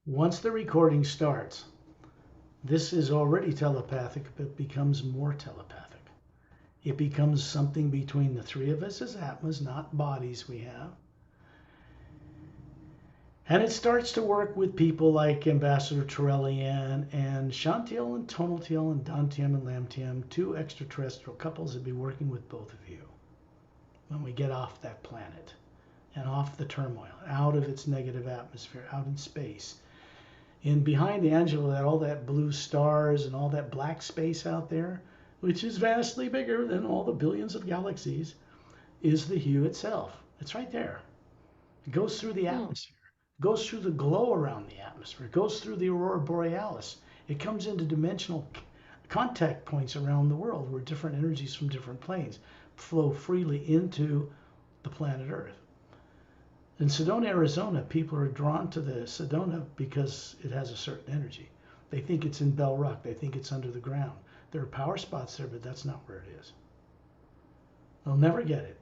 Once the recording starts, this is already telepathic, but becomes more telepathic. It becomes something between the three of us as Atmas, not bodies we have. And it starts to work with people like Ambassador Torellian and Shantiel and Tonaltiel and Dantium and Lamtium, two extraterrestrial couples that be working with both of you when we get off that planet and off the turmoil, out of its negative atmosphere, out in space. And behind the Angela, all that blue stars and all that black space out there, which is vastly bigger than all the billions of galaxies, is the hue itself. It's right there. It goes through the atmosphere. It goes through the glow around the atmosphere. It goes through the aurora borealis. It comes into dimensional contact points around the world where different energies from different planes flow freely into the planet Earth. In Sedona, Arizona, people are drawn to the Sedona because it has a certain energy. They think it's in Bell Rock. They think it's under the ground. There are power spots there, but that's not where it is. They'll never get it.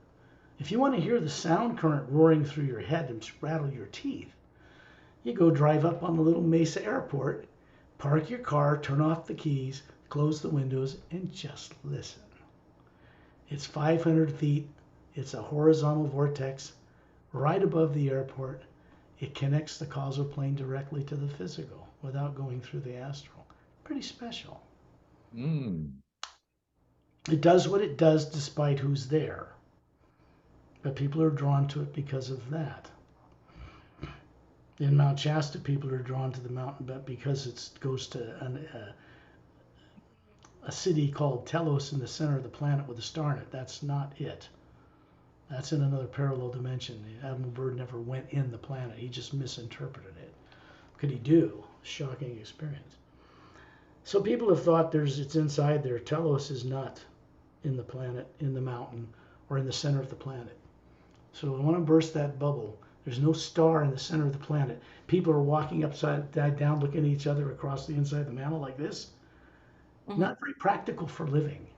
If you want to hear the sound current roaring through your head and rattle your teeth, you go drive up on the little Mesa Airport, park your car, turn off the keys, close the windows, and just listen. It's 500 feet. It's a horizontal vortex right above the airport. It connects the causal plane directly to the physical without going through the astral. Pretty special. It does what it does despite who's there. But people are drawn to it because of that. In Mount Shasta, people are drawn to the mountain, but because it goes to a city called Telos in the center of the planet with a star in it. That's not it. That's in another parallel dimension. Admiral Byrd never went in the planet. He just misinterpreted it. Could he do? Shocking experience. So people have thought it's inside there. Telos is not in the planet, in the mountain, or in the center of the planet. So I want to burst that bubble. There's no star in the center of the planet. People are walking upside down, looking at each other across the inside of the mantle like this. Not very practical for living.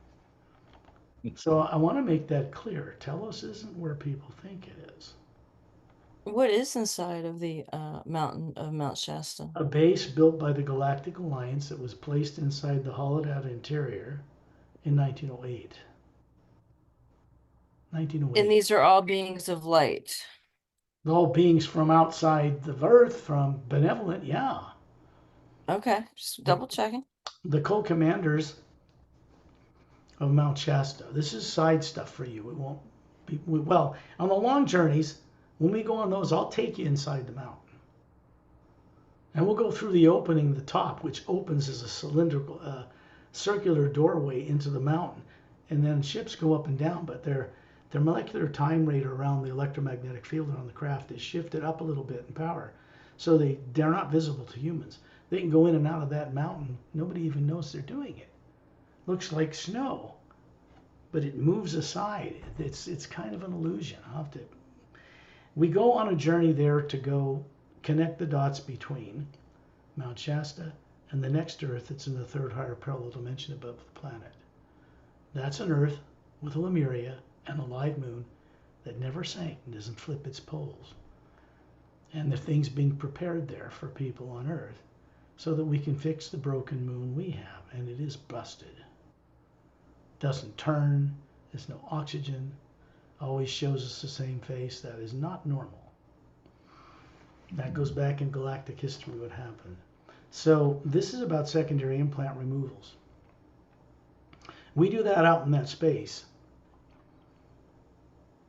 So I want to make that clear. Telos isn't where people think it is. What is inside of the mountain of Mount Shasta? A base built by the Galactic Alliance that was placed inside the hollowed-out interior in 1908. 1908. And these are all beings of light. All beings from outside the Earth, from benevolent, yeah. Okay, just double checking. The co-commanders of Mount Shasta. This is side stuff for you. It won't be, well, on the long journeys, when we go on those, I'll take you inside the mountain. And we'll go through the opening at the top, which opens as a cylindrical, circular doorway into the mountain. And then ships go up and down, but their molecular time rate around the electromagnetic field on the craft is shifted up a little bit in power. So they're not visible to humans. They can go in and out of that mountain. Nobody even knows they're doing it. Looks like snow, but it moves aside. It's kind of an illusion. We go on a journey there to go connect the dots between Mount Shasta and the next Earth that's in the third higher parallel dimension above the planet. That's an Earth with a Lemuria and a live moon that never sank and doesn't flip its poles. And the things being prepared there for people on Earth so that we can fix the broken moon we have, and it is busted. Doesn't turn, there's no oxygen, always shows us the same face. That is not normal. That goes back in galactic history what happened. So this is about secondary implant removals. We do that out in that space,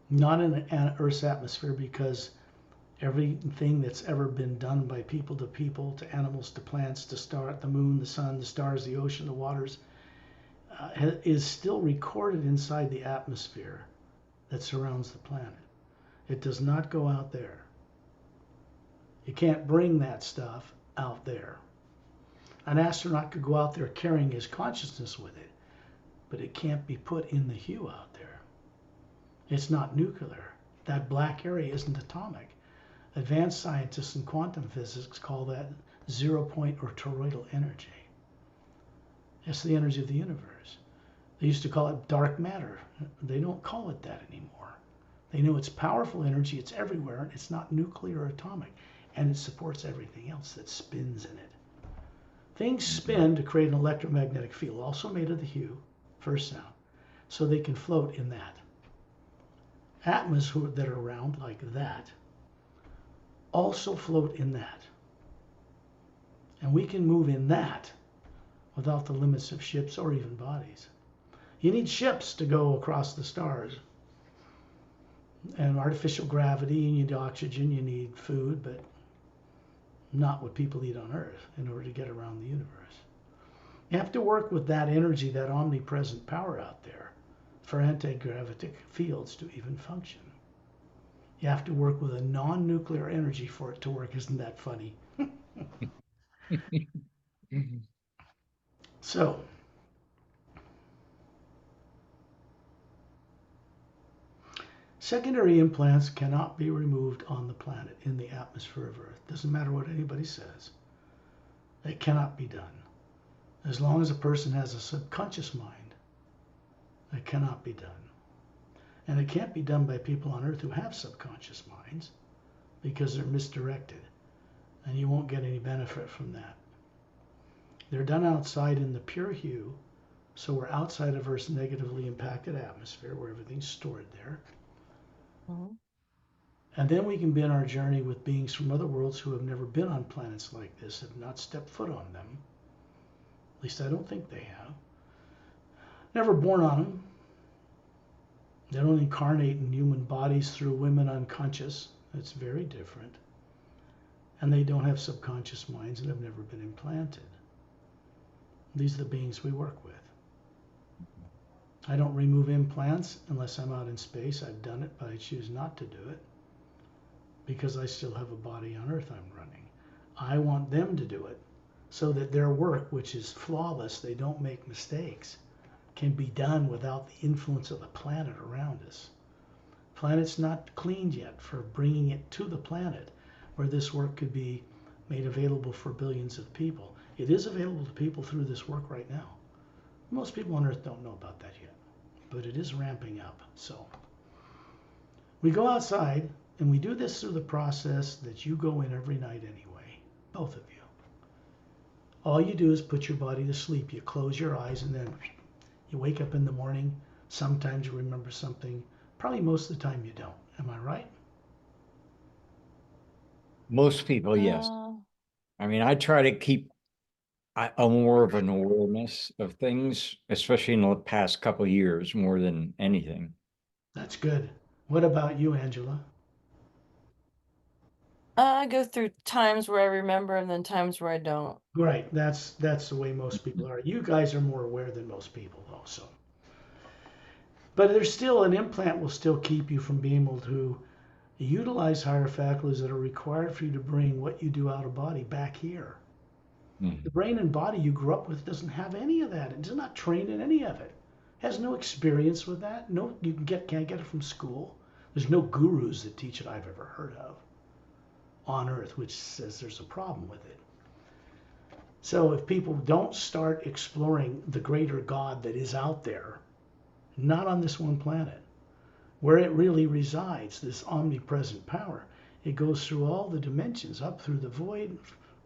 not in Earth's atmosphere, because everything that's ever been done by people, to animals, to plants, to the moon, the sun, the stars, the ocean, the waters, is still recorded inside the atmosphere that surrounds the planet. It does not go out there. You can't bring that stuff out there. An astronaut could go out there carrying his consciousness with it, but it can't be put in the hue out there. It's not nuclear. That black area isn't atomic. Advanced scientists in quantum physics call that zero-point or toroidal energy. It's the energy of the universe. They used to call it dark matter. They don't call it that anymore. They know it's powerful energy, it's everywhere, and it's not nuclear or atomic. and it supports everything else that spins in it. Things spin to create an electromagnetic field, also made of the hue, first sound, so they can float in that. Atoms that are round like that also float in that. And we can move in that without the limits of ships or even bodies. You need ships to go across the stars. And artificial gravity, you need oxygen, you need food, but not what people eat on Earth in order to get around the universe. You have to work with that energy, that omnipresent power out there, for anti-gravitic fields to even function. You have to work with a non-nuclear energy for it to work. Isn't that funny? So, secondary implants cannot be removed on the planet in the atmosphere of Earth. Doesn't matter what anybody says. It cannot be done. As long as a person has a subconscious mind, it cannot be done. And it can't be done by people on Earth who have subconscious minds because they're misdirected. And you won't get any benefit from that. They're done outside in the pure hue, so we're outside of Earth's negatively impacted atmosphere where everything's stored there. Mm-hmm. And then we can begin our journey with beings from other worlds who have never been on planets like this, have not stepped foot on them. At least I don't think they have. Never born on them. They don't incarnate in human bodies through women unconscious. It's very different. And they don't have subconscious minds and have never been implanted. These are the beings we work with. I don't remove implants unless I'm out in space. I've done it, but I choose not to do it because I still have a body on Earth I'm running. I want them to do it so that their work, which is flawless, they don't make mistakes, can be done without the influence of the planet around us. The planet's not cleaned yet for bringing it to the planet where this work could be made available for billions of people. It is available to people through this work right now. Most people on Earth don't know about that yet, but it is ramping up. So we go outside and we do this through the process that you go in every night anyway, both of you. All you do is put your body to sleep. You close your eyes and then you wake up in the morning. Sometimes you remember something. Probably most of the time you don't. Am I right? Most people, yes. I mean, I try to keep a more of an awareness of things, especially in the past couple of years, more than anything. That's good. What about you, Angela? I go through times where I remember and then times where I don't. Right. That's the way most people are. You guys are more aware than most people, though. So, but there's still an implant will still keep you from being able to utilize higher faculties that are required for you to bring what you do out of body back here. The brain and body you grew up with doesn't have any of that. It's not trained in any of it. Has no experience with that. No, you can't get it from school. There's no gurus that teach it I've ever heard of on Earth, which says there's a problem with it. So if people don't start exploring the greater God that is out there, not on this one planet, where it really resides, this omnipresent power, it goes through all the dimensions, up through the void,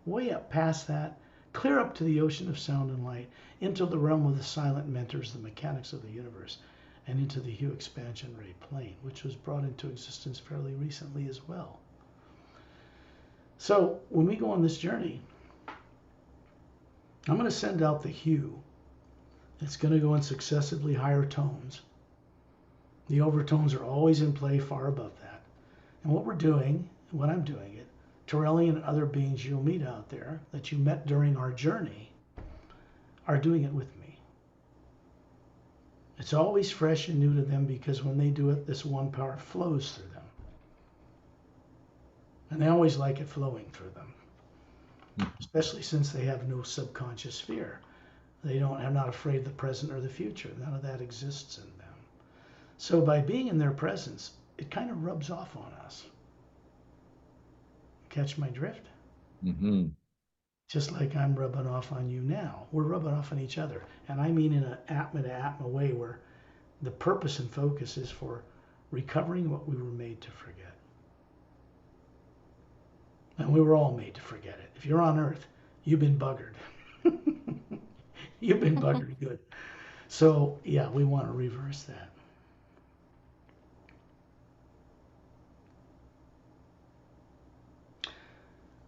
way up past that, clear up to the ocean of sound and light, into the realm of the silent mentors, the mechanics of the universe, and into the hue expansion ray plane, which was brought into existence fairly recently as well. So when we go on this journey, I'm going to send out the hue. It's going to go in successively higher tones. The overtones are always in play far above that. And what we're doing, when I'm doing it, Torellian and other beings you'll meet out there that you met during our journey are doing it with me. It's always fresh and new to them because when they do it, this one power flows through them. And they always like it flowing through them, especially since they have no subconscious fear. They are not afraid of the present or the future. None of that exists in them. So by being in their presence, it kind of rubs off on us. Catch my drift? Mm-hmm. Just like I'm rubbing off on you now. We're rubbing off on each other. And I mean in an atma-to-atma way where the purpose and focus is for recovering what we were made to forget. And we were all made to forget it. If you're on Earth, you've been buggered. You've been buggered good. So, yeah, we want to reverse that.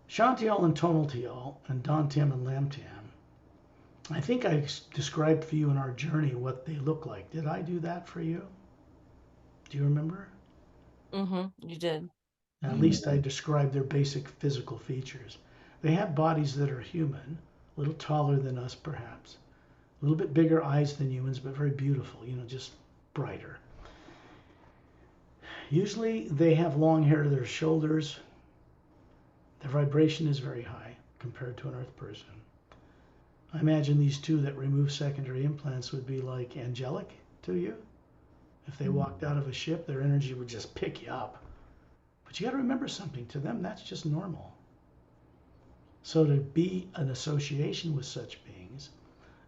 Shantiel and Tonaltiel and Dantium and Lamtiam. I think I described for you in our journey what they look like. Did I do that for you? Do you remember? You did. At least I described their basic physical features. They have bodies that are human, a little taller than us perhaps, a little bit bigger eyes than humans, but very beautiful, just brighter. Usually they have long hair to their shoulders. Their vibration is very high compared to an Earth person. I imagine these two that remove secondary implants would be like angelic to you. If they walked out of a ship, their energy would just pick you up. But you got to remember something. To them, that's just normal. So to be an association with such beings,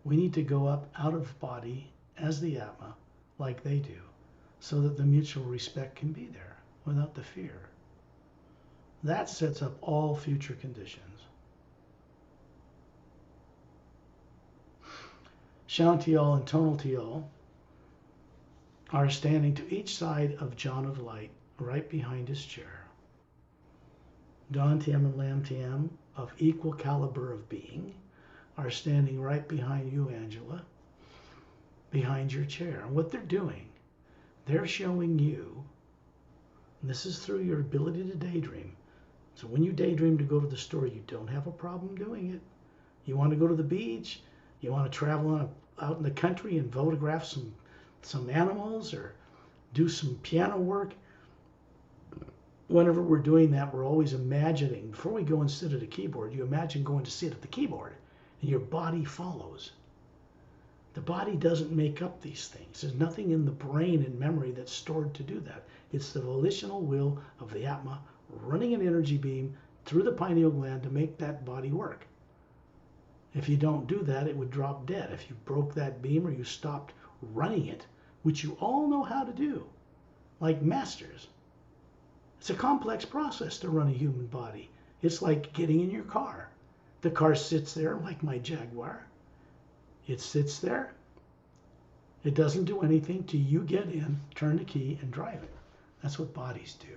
we need to go up out of body as the Atma, like they do, so that the mutual respect can be there without the fear. That sets up all future conditions. Shantiel and Tonaltiel are standing to each side of John of Light, right behind his chair. Dantium and Lamtiam, of equal caliber of being, are standing right behind you, Angela, behind your chair. And what they're doing, they're showing you, and this is through your ability to daydream. So when you daydream to go to the store, you don't have a problem doing it. You want to go to the beach, you want to travel out in the country and photograph some animals or do some piano work. Whenever we're doing that, we're always imagining, before we go and sit at a keyboard, you imagine going to sit at the keyboard and your body follows. The body doesn't make up these things. There's nothing in the brain and memory that's stored to do that. It's the volitional will of the Atma running an energy beam through the pineal gland to make that body work. If you don't do that, it would drop dead. If you broke that beam or you stopped running it, which you all know how to do, like masters. It's a complex process to run a human body. It's like getting in your car. The car sits there like my Jaguar. It sits there. It doesn't do anything till you get in, turn the key, and drive it. That's what bodies do.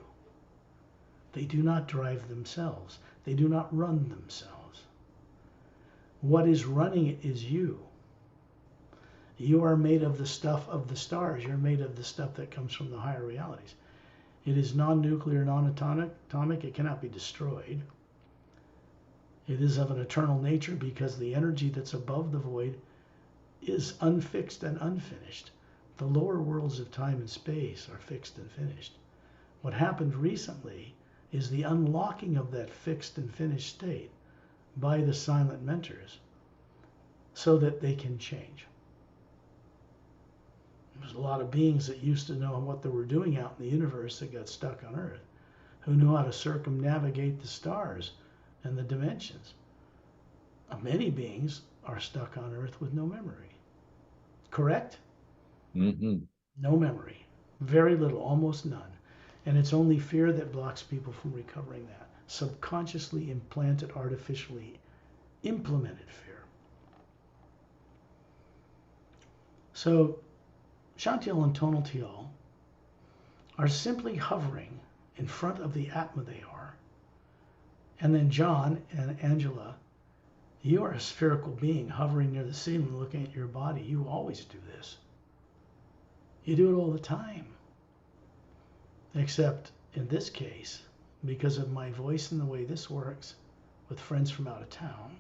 They do not drive themselves. They do not run themselves. What is running it is you. You are made of the stuff of the stars. You're made of the stuff that comes from the higher realities. It is non-nuclear, non-atomic. It cannot be destroyed. It is of an eternal nature because the energy that's above the void is unfixed and unfinished. The lower worlds of time and space are fixed and finished. What happened recently is the unlocking of that fixed and finished state by the silent mentors so that they can change. There's a lot of beings that used to know what they were doing out in the universe that got stuck on Earth, who knew how to circumnavigate the stars and the dimensions. Many beings are stuck on Earth with no memory. Correct? No memory. Very little, almost none. And it's only fear that blocks people from recovering that. Subconsciously implanted, artificially implemented fear. So Shantiel and Tonaltiel are simply hovering in front of the Atma they are. And then John and Angela, you are a spherical being hovering near the ceiling looking at your body. You always do this. You do it all the time. Except in this case, because of my voice and the way this works with friends from out of town,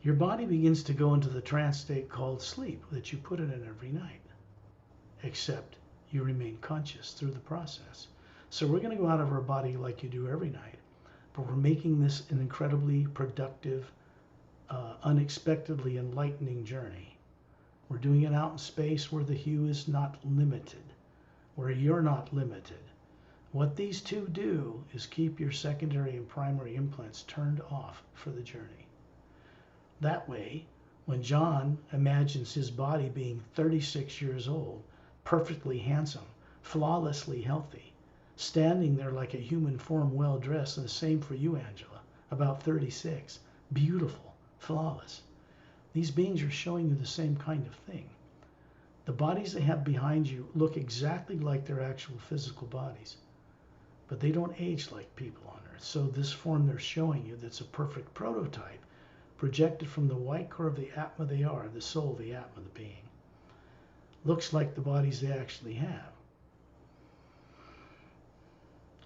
your body begins to go into the trance state called sleep that you put it in every night. Except you remain conscious through the process. So we're going to go out of our body like you do every night, but we're making this an incredibly productive, unexpectedly enlightening journey. We're doing it out in space where the hue is not limited, where you're not limited. What these two do is keep your secondary and primary implants turned off for the journey. That way, when John imagines his body being 36 years old, perfectly handsome, flawlessly healthy, standing there like a human form, well dressed, and the same for you, Angela, about 36, beautiful, flawless. These beings are showing you the same kind of thing. The bodies they have behind you look exactly like their actual physical bodies, but they don't age like people on Earth. So this form they're showing you, that's a perfect prototype, projected from the white core of the Atma they are, the soul, the Atma, the being, looks like the bodies they actually have.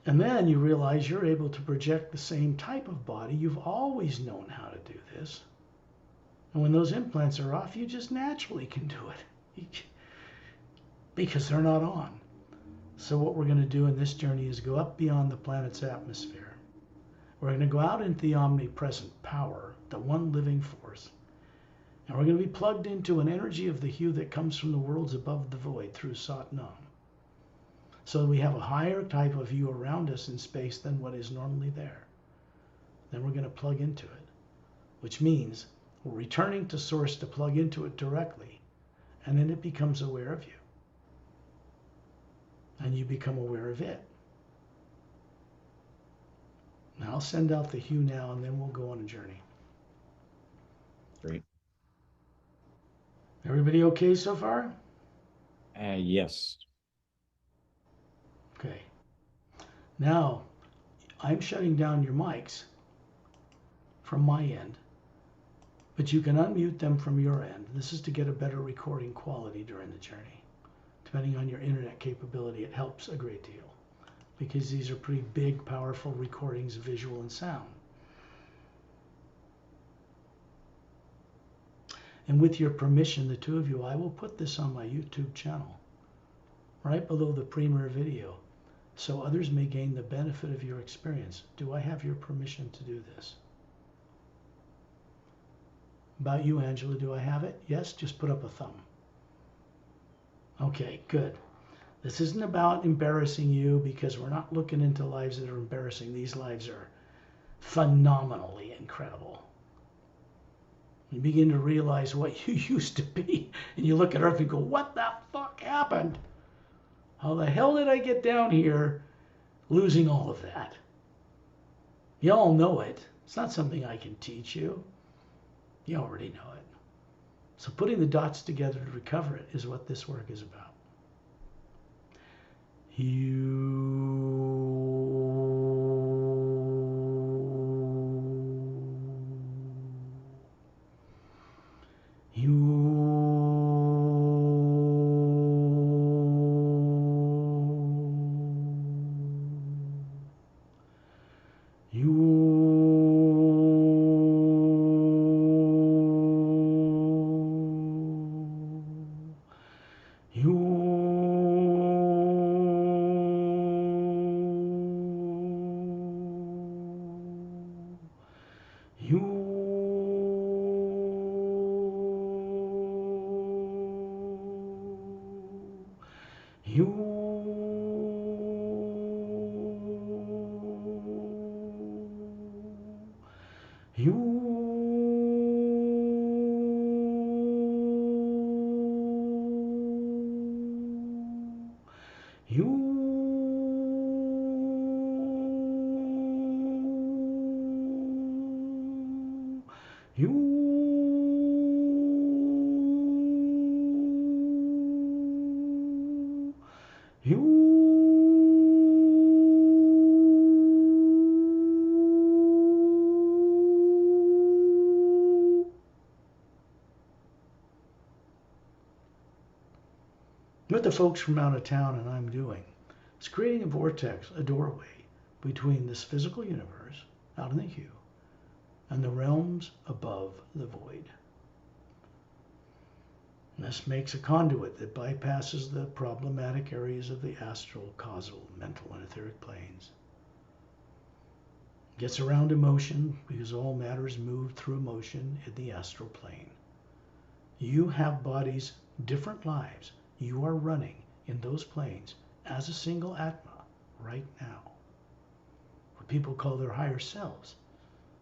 And then you realize you're able to project the same type of body. You've always known how to do this. And when those implants are off, you just naturally can do it because they're not on. So what we're going to do in this journey is go up beyond the planet's atmosphere. We're going to go out into the omnipresent power, the one living force. And we're going to be plugged into an energy of the hue that comes from the worlds above the void through Sat Nam. So we have a higher type of view around us in space than what is normally there. Then we're going to plug into it, which means we're returning to source to plug into it directly, and then it becomes aware of you. And you become aware of it. Now I'll send out the hue now, and then we'll go on a journey. Great. Everybody okay so far? Yes. Okay. Now, I'm shutting down your mics from my end, but you can unmute them from your end. This is to get a better recording quality during the journey. Depending on your internet capability, it helps a great deal because these are pretty big, powerful recordings of visual and sound. And with your permission, the two of you, I will put this on my YouTube channel, right below the premier video, so others may gain the benefit of your experience. Do I have your permission to do this? About you, Angela, do I have it? Yes? Just put up a thumb. Okay, good. This isn't about embarrassing you because we're not looking into lives that are embarrassing. These lives are phenomenally incredible. You begin to realize what you used to be, and you look at Earth and go, what the fuck happened? How the hell did I get down here losing all of that? You all know it. It's not something I can teach you. You already know it. So putting the dots together to recover it is what this work is about. What the folks from out of town and I'm doing is creating a vortex, a doorway between this physical universe out in the hue and the realms above the void. And this makes a conduit that bypasses the problematic areas of the astral, causal, mental, and etheric planes. Gets around emotion because all matter is moved through emotion in the astral plane. You have bodies, different lives. You are running in those planes as a single Atma right now. What people call their higher selves,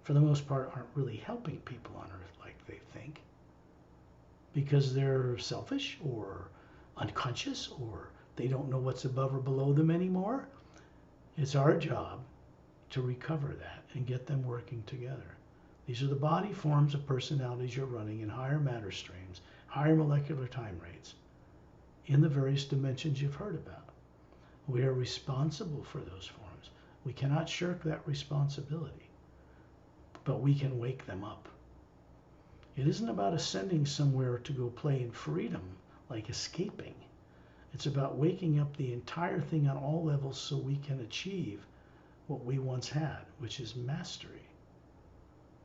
for the most part, aren't really helping people on Earth like they think because they're selfish or unconscious or they don't know what's above or below them anymore. It's our job to recover that and get them working together. These are the body forms of personalities you're running in higher matter streams, higher molecular time rates, in the various dimensions you've heard about. We are responsible for those forms. We cannot shirk that responsibility, but we can wake them up. It isn't about ascending somewhere to go play in freedom, like escaping. It's about waking up the entire thing on all levels so we can achieve what we once had, which is mastery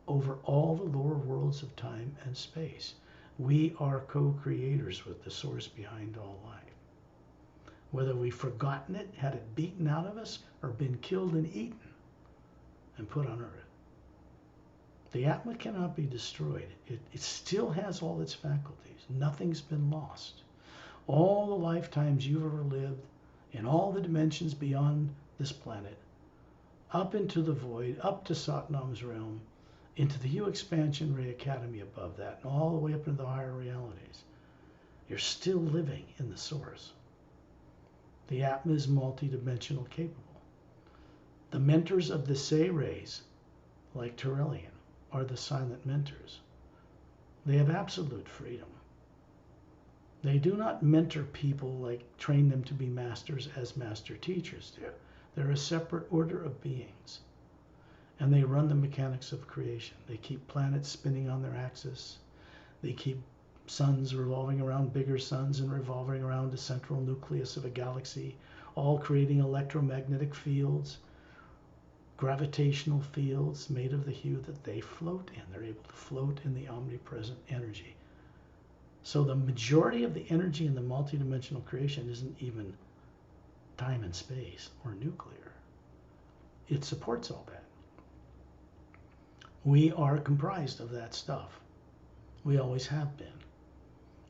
over all the lower worlds of time and space. We are co-creators with the source behind all life. Whether we've forgotten it, had it beaten out of us, or been killed and eaten and put on earth. The Atma cannot be destroyed. It still has all its faculties. Nothing's been lost. All the lifetimes you've ever lived, in all the dimensions beyond this planet, up into the void, up to Satnam's realm, into the Hue Expansion Ray Academy above that, and all the way up into the higher realities. You're still living in the source. The Atma is multidimensional capable. The mentors of the Say rays, like Turelian, are the silent mentors. They have absolute freedom. They do not mentor people like train them to be masters as master teachers do. They're a separate order of beings. And they run the mechanics of creation. They keep planets spinning on their axis. They keep suns revolving around bigger suns and revolving around the central nucleus of a galaxy, all creating electromagnetic fields, gravitational fields made of the hue that they float in. They're able to float in the omnipresent energy. So the majority of the energy in the multidimensional creation isn't even time and space or nuclear. It supports all that. We are comprised of that stuff. We always have been.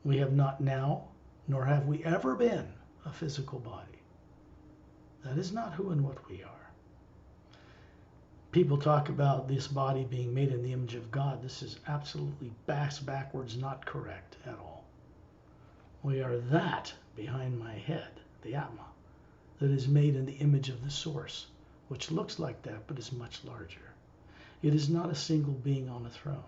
We have not now, nor have we ever been, a physical body. That is not who and what we are. People talk about this body being made in the image of God. This is absolutely backwards, not correct at all. We are that behind my head, the Atma, that is made in the image of the Source, which looks like that but is much larger. It is not a single being on a throne.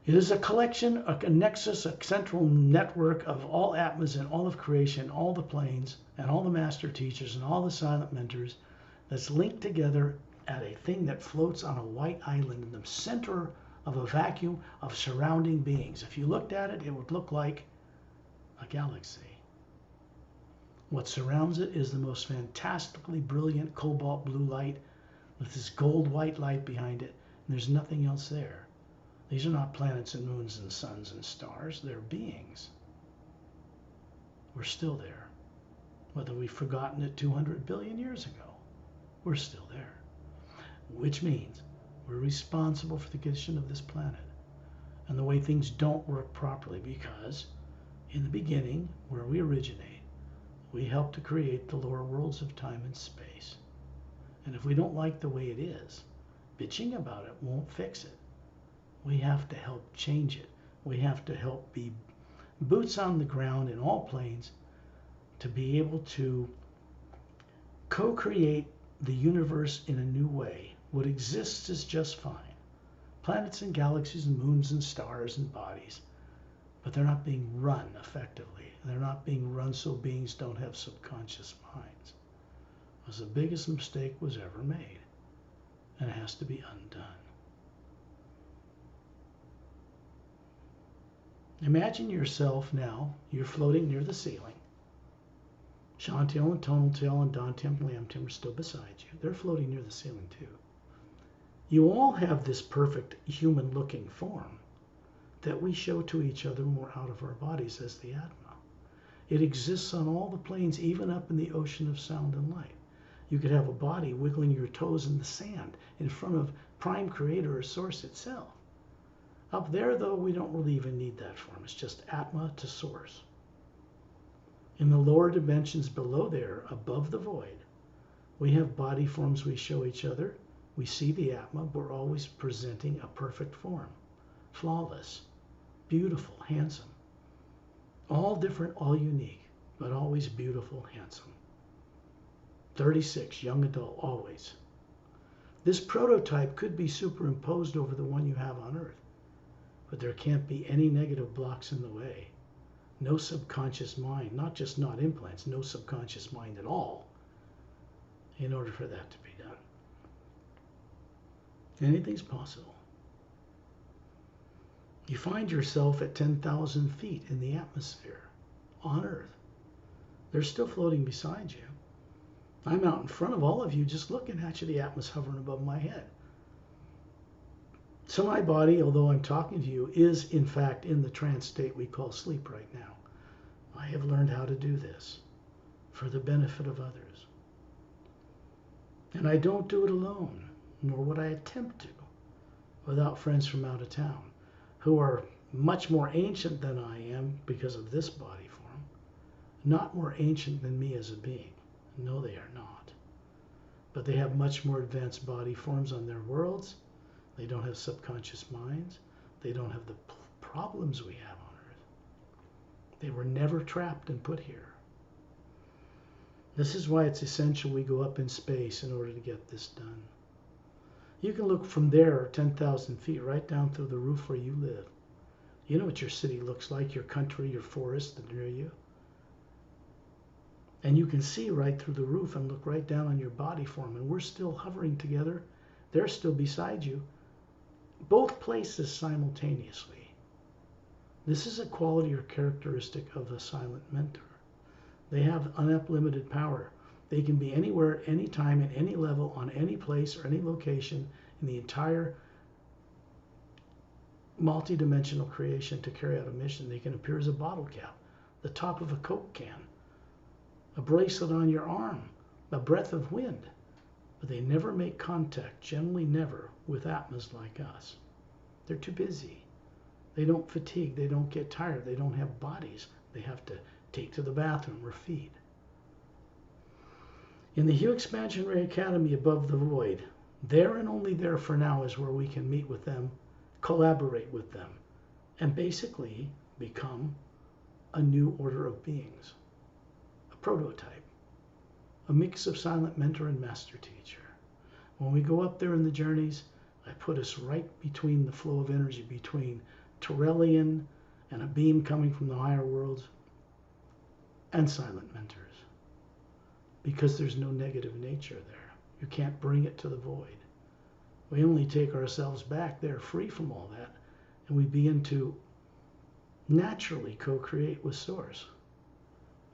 It is a collection, a nexus, a central network of all Atmas and all of creation, all the planes, and all the master teachers and all the silent mentors that's linked together at a thing that floats on a white island in the center of a vacuum of surrounding beings. If you looked at it, it would look like a galaxy. What surrounds it is the most fantastically brilliant cobalt blue light with this gold white light behind it, and there's nothing else there. These are not planets and moons and suns and stars. They're beings. We're still there. Whether we've forgotten it 200 billion years ago, we're still there. Which means we're responsible for the condition of this planet and the way things don't work properly, because in the beginning, where we originate, we help to create the lower worlds of time and space. And if we don't like the way it is, bitching about it won't fix it. We have to help change it. We have to help be boots on the ground in all planes to be able to co-create the universe in a new way. What exists is just fine. Planets and galaxies and moons and stars and bodies. But they're not being run effectively. They're not being run so beings don't have subconscious minds. It was the biggest mistake was ever made. And it has to be undone. Imagine yourself now, you're floating near the ceiling. Shantil and Tonal Tail and Dantium and Lamtium are still beside you. They're floating near the ceiling too. You all have this perfect human-looking form that we show to each other when we're out of our bodies as the Atma. It exists on all the planes, even up in the ocean of sound and light. You could have a body wiggling your toes in the sand in front of Prime Creator or Source itself. Up there, though, we don't really even need that form. It's just Atma to Source. In the lower dimensions below there, above the void, we have body forms we show each other. We see the Atma, but we're always presenting a perfect form. Flawless, beautiful, handsome. All different, all unique, but always beautiful, handsome. 36, young adult, always. This prototype could be superimposed over the one you have on Earth, but there can't be any negative blocks in the way. No subconscious mind, not just not implants, no subconscious mind at all, in order for that to be done. Anything's possible. You find yourself at 10,000 feet in the atmosphere on Earth. They're still floating beside you. I'm out in front of all of you just looking at you, the atmosphere hovering above my head. So my body, although I'm talking to you, is in fact in the trance state we call sleep right now. I have learned how to do this for the benefit of others. And I don't do it alone, nor would I attempt to, without friends from out of town, who are much more ancient than I am because of this body form, not more ancient than me as a being. No, they are not. But they have much more advanced body forms on their worlds. They don't have subconscious minds. They don't have the problems we have on Earth. They were never trapped and put here. This is why it's essential we go up in space in order to get this done. You can look from there, 10,000 feet, right down through the roof where you live. You know what your city looks like, your country, your forest that are near you. And you can see right through the roof and look right down on your body form. And we're still hovering together. They're still beside you. Both places simultaneously. This is a quality or characteristic of the silent mentor. They have unlimited power. They can be anywhere, anytime, at any level, on any place or any location in the entire multi-dimensional creation to carry out a mission. They can appear as a bottle cap, the top of a Coke can, a bracelet on your arm, a breath of wind. But they never make contact, generally never, with Atmas like us. They're too busy. They don't fatigue. They don't get tired. They don't have bodies they have to take to the bathroom or feed. In the Hue Expansion Ray Academy above the void, there and only there for now is where we can meet with them, collaborate with them, and basically become a new order of beings, a prototype, a mix of silent mentor and master teacher. When we go up there in the journeys, I put us right between the flow of energy between Torellian and a beam coming from the higher worlds and silent mentors, because there's no negative nature there. You can't bring it to the void. We only take ourselves back there free from all that, and we begin to naturally co-create with Source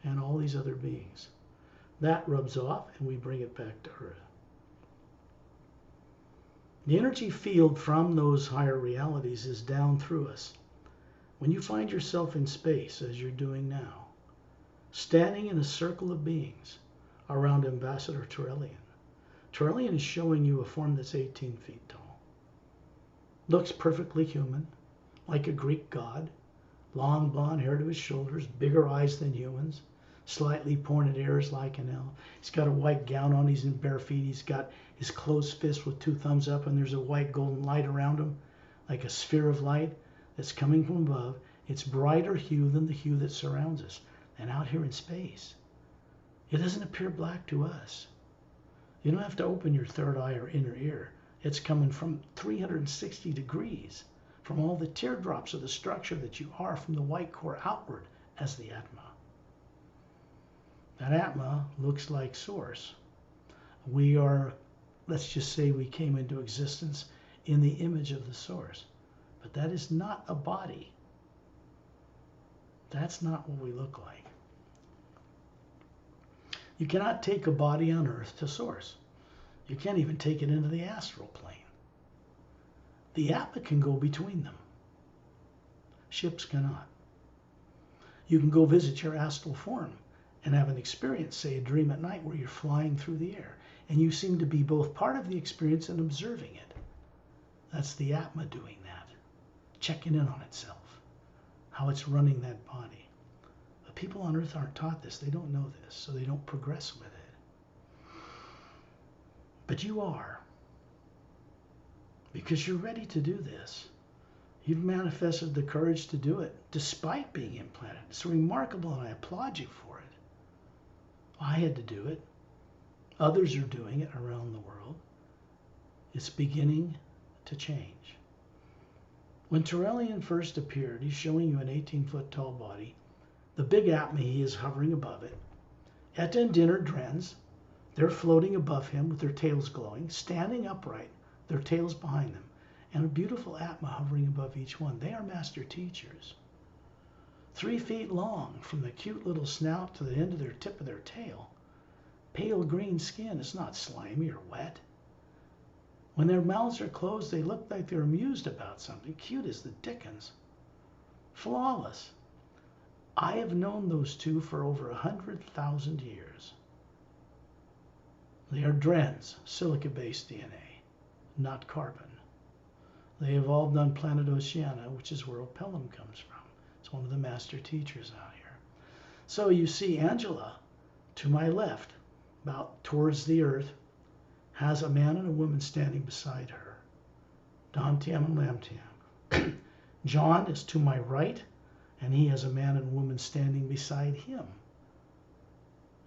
and all these other beings. That rubs off and we bring it back to Earth. The energy field from those higher realities is down through us. When you find yourself in space, as you're doing now, standing in a circle of beings around Ambassador Torellian. Torellian is showing you a form that's 18 feet tall. Looks perfectly human, like a Greek god. Long blonde hair to his shoulders, bigger eyes than humans, slightly pointed ears like an elf. He's got a white gown on, he's in bare feet, he's got his closed fist with 2 thumbs up, and there's a white golden light around him, like a sphere of light that's coming from above. It's brighter hue than the hue that surrounds us. And out here in space, it doesn't appear black to us. You don't have to open your third eye or inner ear. It's coming from 360 degrees, from all the teardrops of the structure that you are, from the white core outward as the Atma. That Atma looks like Source. We are, let's just say we came into existence in the image of the Source. But that is not a body. That's not what we look like. You cannot take a body on Earth to Source. You can't even take it into the astral plane. The Atma can go between them. Ships cannot. You can go visit your astral form and have an experience, say a dream at night, where you're flying through the air, and you seem to be both part of the experience and observing it. That's the Atma doing that, checking in on itself, how it's running that body. But people on Earth aren't taught this. They don't know this, so they don't progress with it. But you are, because you're ready to do this. You've manifested the courage to do it, despite being implanted. It's remarkable, and I applaud you for it. I had to do it. Others are doing it around the world. It's beginning to change. When Turelian first appeared, he's showing you an 18-foot tall body. The big Atma is hovering above it. Etta and Din are Drens. They're floating above him with their tails glowing, standing upright, their tails behind them, and a beautiful Atma hovering above each one. They are master teachers. 3 feet long, from the cute little snout to the end of their tip of their tail. Pale green skin. It's not slimy or wet. When their mouths are closed, they look like they're amused about something. Cute as the dickens. Flawless. I have known those two for over 100,000 years. They are Drens, silica-based DNA, not carbon. They evolved on planet Oceania, which is where Opellum comes from. It's one of the master teachers out here. So you see Angela, to my left, about towards the earth, has a man and a woman standing beside her. Dantium and Lamtium. John is to my right, and he has a man and a woman standing beside him.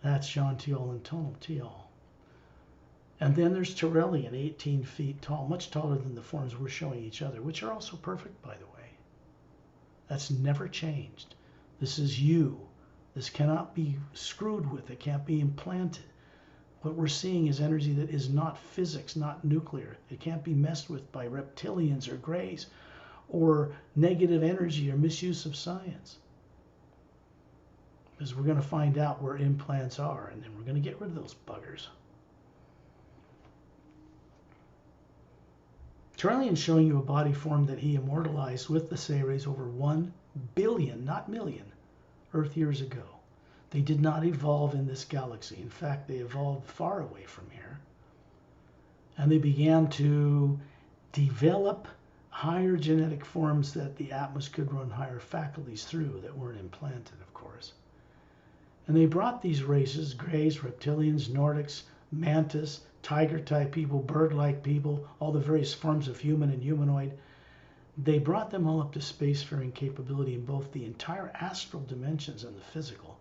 That's Shantiel and Tonal Tiel. And then there's Turelian, 18 feet tall, much taller than the forms we're showing each other, which are also perfect, by the way. That's never changed. This is you. This cannot be screwed with. It can't be implanted. What we're seeing is energy that is not physics, not nuclear. It can't be messed with by reptilians or greys or negative energy or misuse of science. Because we're going to find out where implants are, and then we're going to get rid of those buggers. Turelian's showing you a body form that he immortalized with the Sayres over 1 billion, not million, Earth years ago. They did not evolve in this galaxy. In fact, they evolved far away from here. And they began to develop higher genetic forms that the Atmos could run higher faculties through that weren't implanted, of course. And they brought these races, Greys, Reptilians, Nordics, Mantis, Tiger-type people, bird-like people, all the various forms of human and humanoid. They brought them all up to spacefaring capability in both the entire astral dimensions and the physical,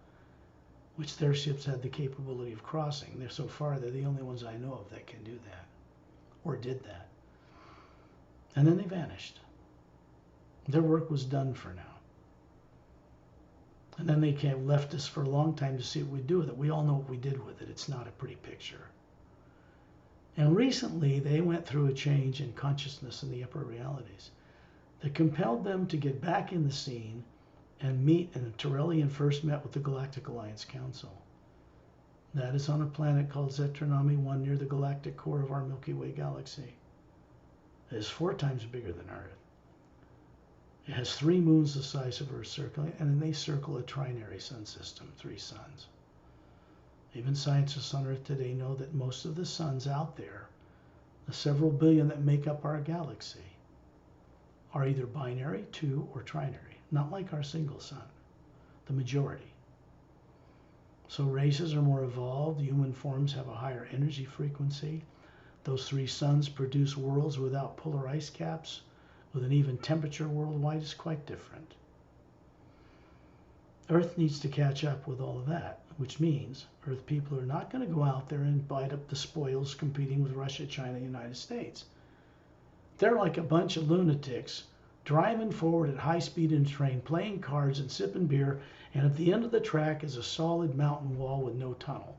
which their ships had the capability of crossing. So far, they're the only ones I know of that can do that, or did that. And then they vanished. Their work was done for now. And then they left us for a long time to see what we do with it. We all know what we did with it. It's not a pretty picture. And recently, they went through a change in consciousness in the upper realities that compelled them to get back in the scene and meet, and Turelian first met with the Galactic Alliance Council. That is on a planet called Zetronomy 1 near the galactic core of our Milky Way galaxy. It is 4 times bigger than Earth. It has 3 moons the size of Earth circling, and then they circle a trinary sun system, 3 suns. Even scientists on Earth today know that most of the suns out there, the several billion that make up our galaxy, are either binary, 2, or trinary, not like our single sun, the majority. So races are more evolved, human forms have a higher energy frequency. Those 3 suns produce worlds without polar ice caps, with an even temperature worldwide. Is quite different. Earth needs to catch up with all of that, which means Earth people are not going to go out there and bite up the spoils competing with Russia, China, and the United States. They're like a bunch of lunatics driving forward at high speed in a train, playing cards and sipping beer, and at the end of the track is a solid mountain wall with no tunnel.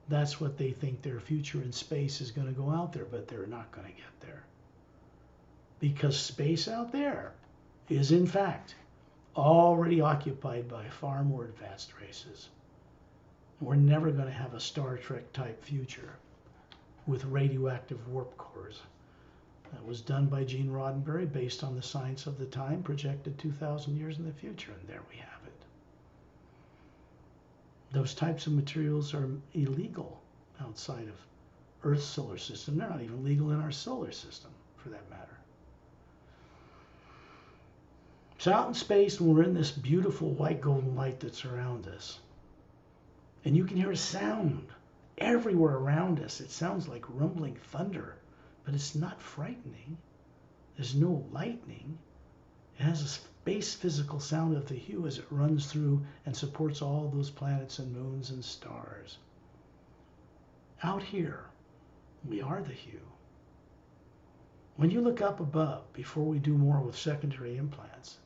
That's what they think their future in space is going to go out there, but they're not going to get there. Because space out there is, in fact, already occupied by far more advanced races. We're never going to have a Star Trek type future with radioactive warp cores. That was done by Gene Roddenberry based on the science of the time, projected 2,000 years in the future, and there we have it. Those types of materials are illegal outside of Earth's solar system. They're not even legal in our solar system, for that matter. So out in space, when we're in this beautiful white golden light that's around us, and you can hear a sound everywhere around us. It sounds like rumbling thunder, but it's not frightening. There's no lightning. It has a space physical sound of the hue as it runs through and supports all those planets and moons and stars. Out here, we are the hue. When you look up above, before we do more with secondary implants,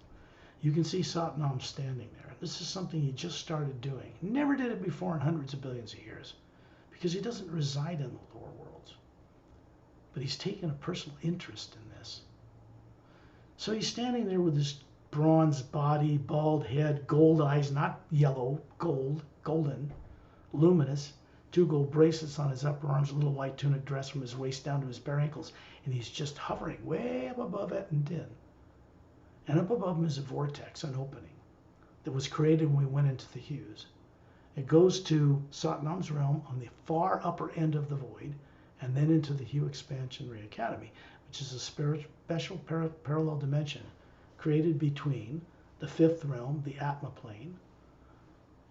you can see Satnam standing there. This is something he just started doing. He never did it before in hundreds of billions of years because he doesn't reside in the lower worlds. But he's taken a personal interest in this. So he's standing there with his bronze body, bald head, gold eyes, not yellow, gold, golden, luminous, 2 gold bracelets on his upper arms, a little white tunic dress from his waist down to his bare ankles, and he's just hovering way up above it and Din. And up above him is a vortex, an opening, that was created when we went into the hues. It goes to Satnam's realm on the far upper end of the void, and then into the Hue Expansion Ray Academy, which is a special parallel dimension created between the 5th realm, the Atma plane,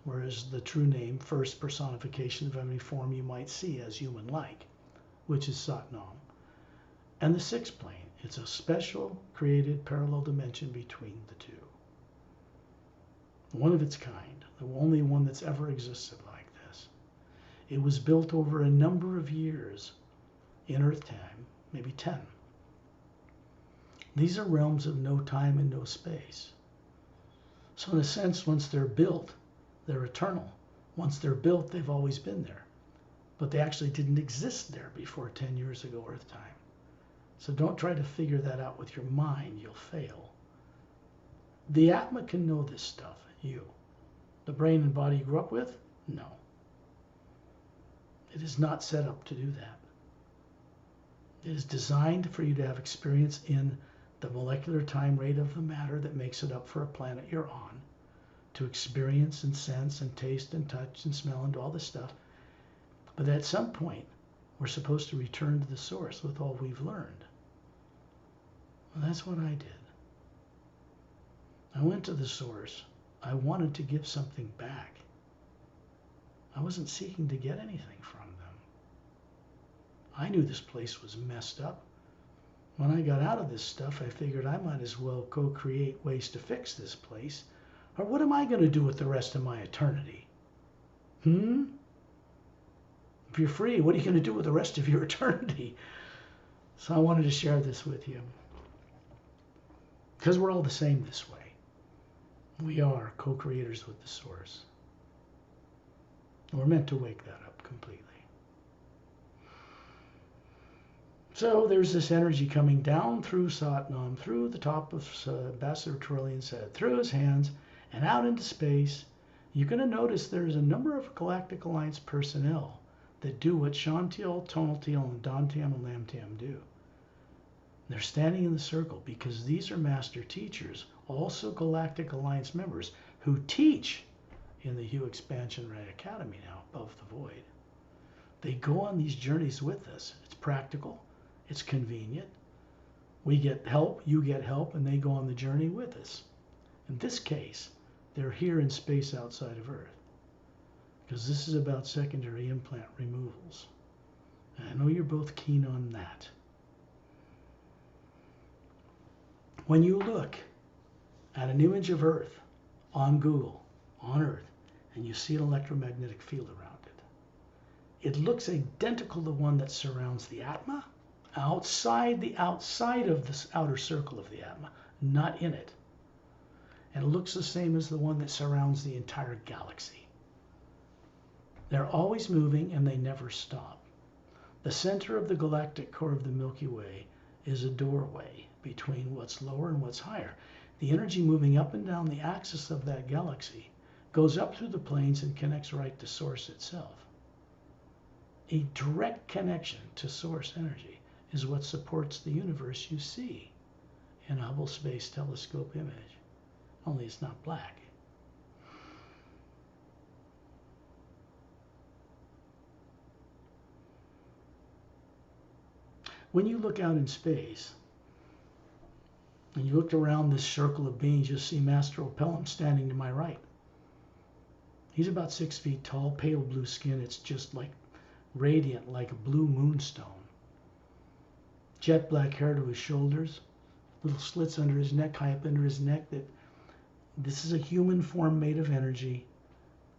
whereas the true name, first personification of any form you might see as human-like, which is Satnam, and the 6th plane. It's a special created parallel dimension between the two. One of its kind, the only one that's ever existed like this. It was built over a number of years in Earth time, maybe 10. These are realms of no time and no space. So in a sense, once they're built, they're eternal. Once they're built, they've always been there. But they actually didn't exist there before 10 years ago Earth time. So don't try to figure that out with your mind, you'll fail. The Atma can know this stuff, you. The brain and body you grew up with? No. It is not set up to do that. It is designed for you to have experience in the molecular time rate of the matter that makes it up for a planet you're on, to experience and sense and taste and touch and smell and do all this stuff. But at some point, we're supposed to return to the source with all we've learned. Well, that's what I did. I went to the source. I wanted to give something back. I wasn't seeking to get anything from them. I knew this place was messed up. When I got out of this stuff, I figured I might as well co-create ways to fix this place. Or what am I going to do with the rest of my eternity? If you're free, what are you going to do with the rest of your eternity? So I wanted to share this with you. Because we're all the same this way. We are co-creators with the source. We're meant to wake that up completely. So there's this energy coming down through Satnam, through the top of Ambassador Trillian's head, through his hands, and out into space. You're going to notice there's a number of Galactic Alliance personnel that do what Shantiel, Tonaltiel, and Dantium and Lamtium do. They're standing in the circle because these are master teachers, also Galactic Alliance members, who teach in the Hue Expansion Ray Academy now, above the void. They go on these journeys with us. It's practical. It's convenient. We get help, you get help, and they go on the journey with us. In this case, they're here in space outside of Earth, because this is about secondary implant removals. And I know you're both keen on that. When you look at an image of Earth on Google, on Earth, and you see an electromagnetic field around it, it looks identical to one that surrounds the Atma, outside of this outer circle of the Atma, not in it. And it looks the same as the one that surrounds the entire galaxy. They're always moving and they never stop. The center of the galactic core of the Milky Way is a doorway between what's lower and what's higher. The energy moving up and down the axis of that galaxy goes up through the planes and connects right to Source itself. A direct connection to Source energy is what supports the universe you see in a Hubble Space Telescope image, only it's not black. When you look out in space, and you look around this circle of beings, you'll see Master Opelum standing to my right. He's about 6 feet tall, pale blue skin. It's just like radiant, like a blue moonstone. Jet black hair to his shoulders, little slits under his neck, high up under his neck. That this is a human form made of energy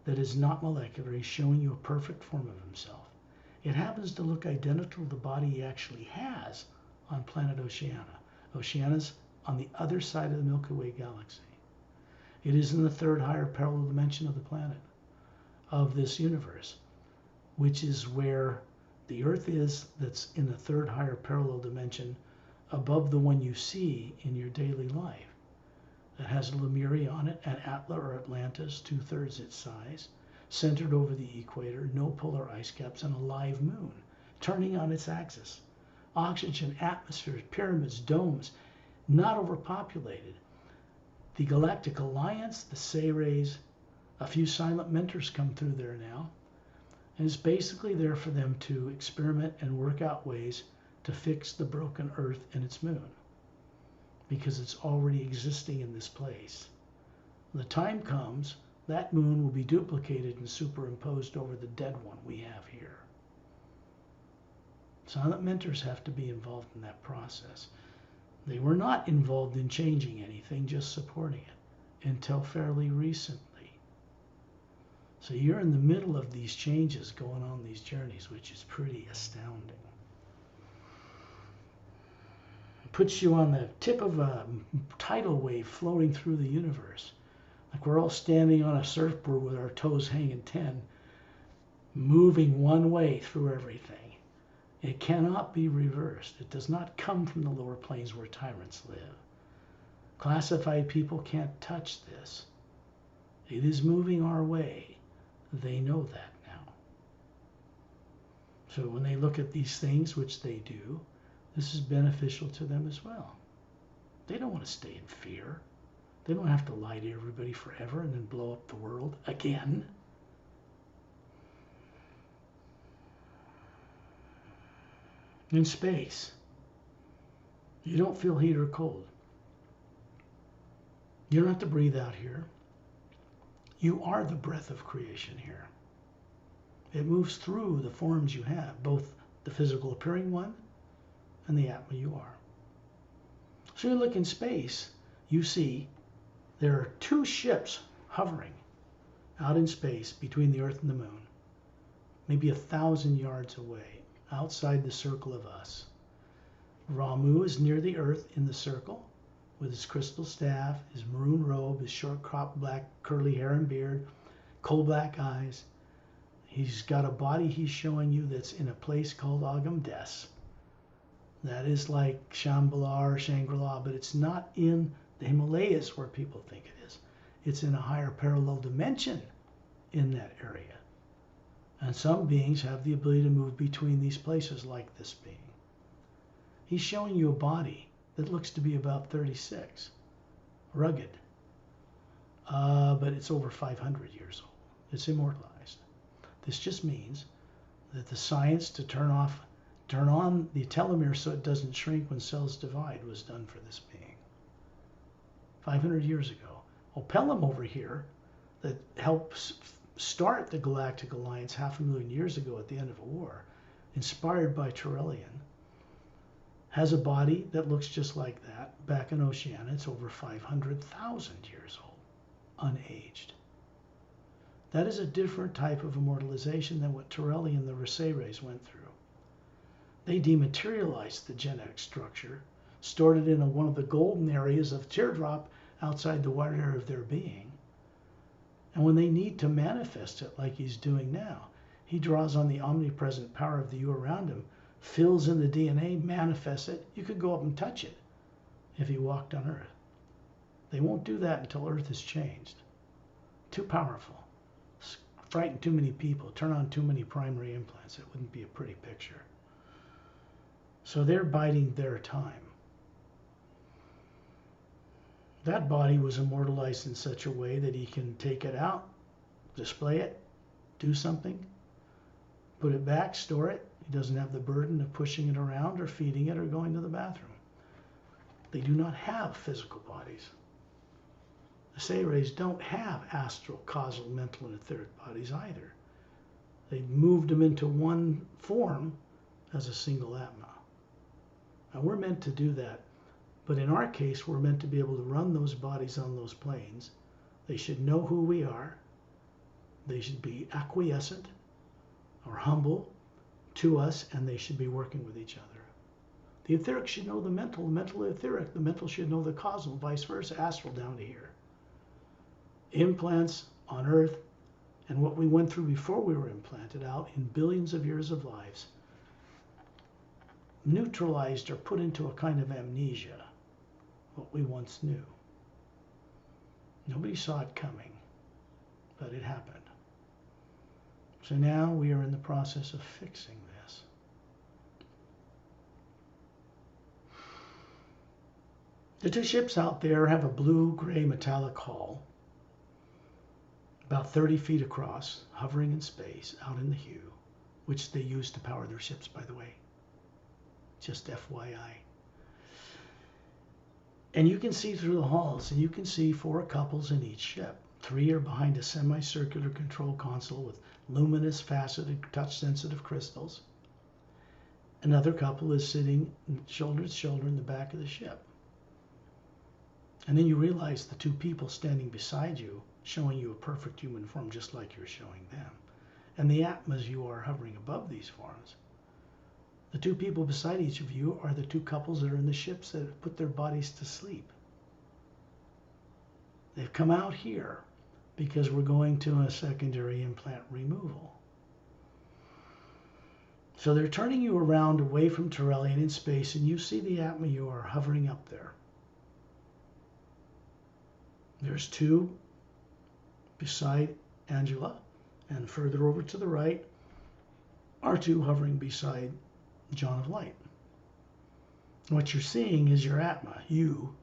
that is not molecular. He's showing you a perfect form of himself. It happens to look identical to the body he actually has on planet Oceania. Oceania's on the other side of the Milky Way galaxy. It is in the third higher parallel dimension of the planet, of this universe, which is where the Earth is, that's in the third higher parallel dimension above the one you see in your daily life. That has Lemriel on it, and Atla or Atlantis, 2/3 its size, centered over the equator, no polar ice caps, and a live moon, turning on its axis. Oxygen, atmospheres, pyramids, domes, not overpopulated. The Galactic Alliance, the Say-Rays, a few silent mentors come through there now. And it's basically there for them to experiment and work out ways to fix the broken Earth and its moon, because it's already existing in this place. When the time comes, that moon will be duplicated and superimposed over the dead one we have here. Silent mentors have to be involved in that process. They were not involved in changing anything, just supporting it, until fairly recently. So you're in the middle of these changes going on these journeys, which is pretty astounding. It puts you on the tip of a tidal wave flowing through the universe. Like we're all standing on a surfboard with our toes hanging 10, moving one way through everything. It cannot be reversed. It does not come from the lower planes where tyrants live. Classified people can't touch this. It is moving our way. They know that now. So when they look at these things, which they do, this is beneficial to them as well. They don't want to stay in fear. They don't have to lie to everybody forever and then blow up the world again. In space, you don't feel heat or cold. You don't have to breathe out here. You are the breath of creation here. It moves through the forms you have, both the physical appearing one and the Atma you are. So you look in space, you see there are two ships hovering out in space between the Earth and the Moon, maybe 1,000 yards away, outside the circle of us. Ramu is near the Earth in the circle with his crystal staff, his maroon robe, his short cropped black curly hair and beard, coal black eyes. He's got a body he's showing you that's in a place called Agamdes. That is like Shambhala or Shangri-La, but it's not in the Himalayas where people think it is. It's in a higher parallel dimension in that area. And some beings have the ability to move between these places like this being. He's showing you a body that looks to be about 36, rugged, but it's over 500 years old. It's immortalized. This just means that the science to turn on the telomere so it doesn't shrink when cells divide was done for this being 500 years ago. Pelham over here, that helps start the Galactic Alliance 500,000 years ago at the end of a war, inspired by Turelian, has a body that looks just like that back in Oceania. It's over 500,000 years old, unaged. That is a different type of immortalization than what Turelian and the Say-Rays went through. They dematerialized the genetic structure, stored it in one of the golden areas of teardrop outside the white area of their being. And when they need to manifest it like he's doing now, he draws on the omnipresent power of the you around him, fills in the DNA, manifests it. You could go up and touch it if he walked on Earth. They won't do that until Earth is changed. Too powerful. Frighten too many people. Turn on too many primary implants. It wouldn't be a pretty picture. So they're biding their time. That body was immortalized in such a way that he can take it out, display it, do something, put it back, store it. He doesn't have the burden of pushing it around or feeding it or going to the bathroom. They do not have physical bodies. The Say-Rays don't have astral, causal, mental, and etheric bodies either. They moved them into one form as a single Atma. Now we're meant to do that. But in our case, we're meant to be able to run those bodies on those planes. They should know who we are. They should be acquiescent or humble, to us, and they should be working with each other. The etheric should know the mental the etheric, the mental should know the causal, vice versa, astral down to here. Implants on Earth and what we went through before we were implanted out in billions of years of lives neutralized or put into a kind of amnesia what we once knew. Nobody saw it coming, but it happened. So now we are in the process of fixing this. The two ships out there have a blue-gray metallic hull, about 30 feet across, hovering in space, out in the hue, which they use to power their ships, by the way. Just FYI. And you can see through the halls, and you can see 4 couples in each ship. 3 are behind a semicircular control console with luminous, faceted, touch-sensitive crystals. Another couple is sitting shoulder to shoulder in the back of the ship. And then you realize the 2 people standing beside you, showing you a perfect human form, just like you're showing them. And the atmas you are hovering above these forms. The 2 people beside each of you are the 2 couples that are in the ships that have put their bodies to sleep. They've come out here because we're going to a secondary implant removal. So they're turning you around away from Turellian in space, and you see the atma you are hovering up there. There's 2 beside Angela, and further over to the right are 2 hovering beside John of Light. What you're seeing is your atma, you,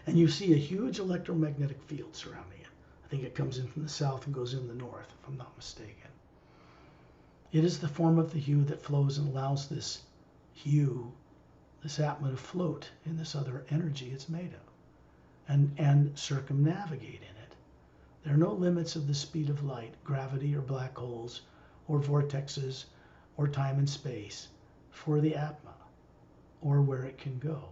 and you see a huge electromagnetic field surrounding it. I think it comes in from the south and goes in the north, if I'm not mistaken. It is the form of the hue that flows and allows this hue, this atma, to float in this other energy it's made of, and circumnavigate in it. There are no limits of the speed of light, gravity, or black holes, or vortexes, or time and space for the atma, or where it can go.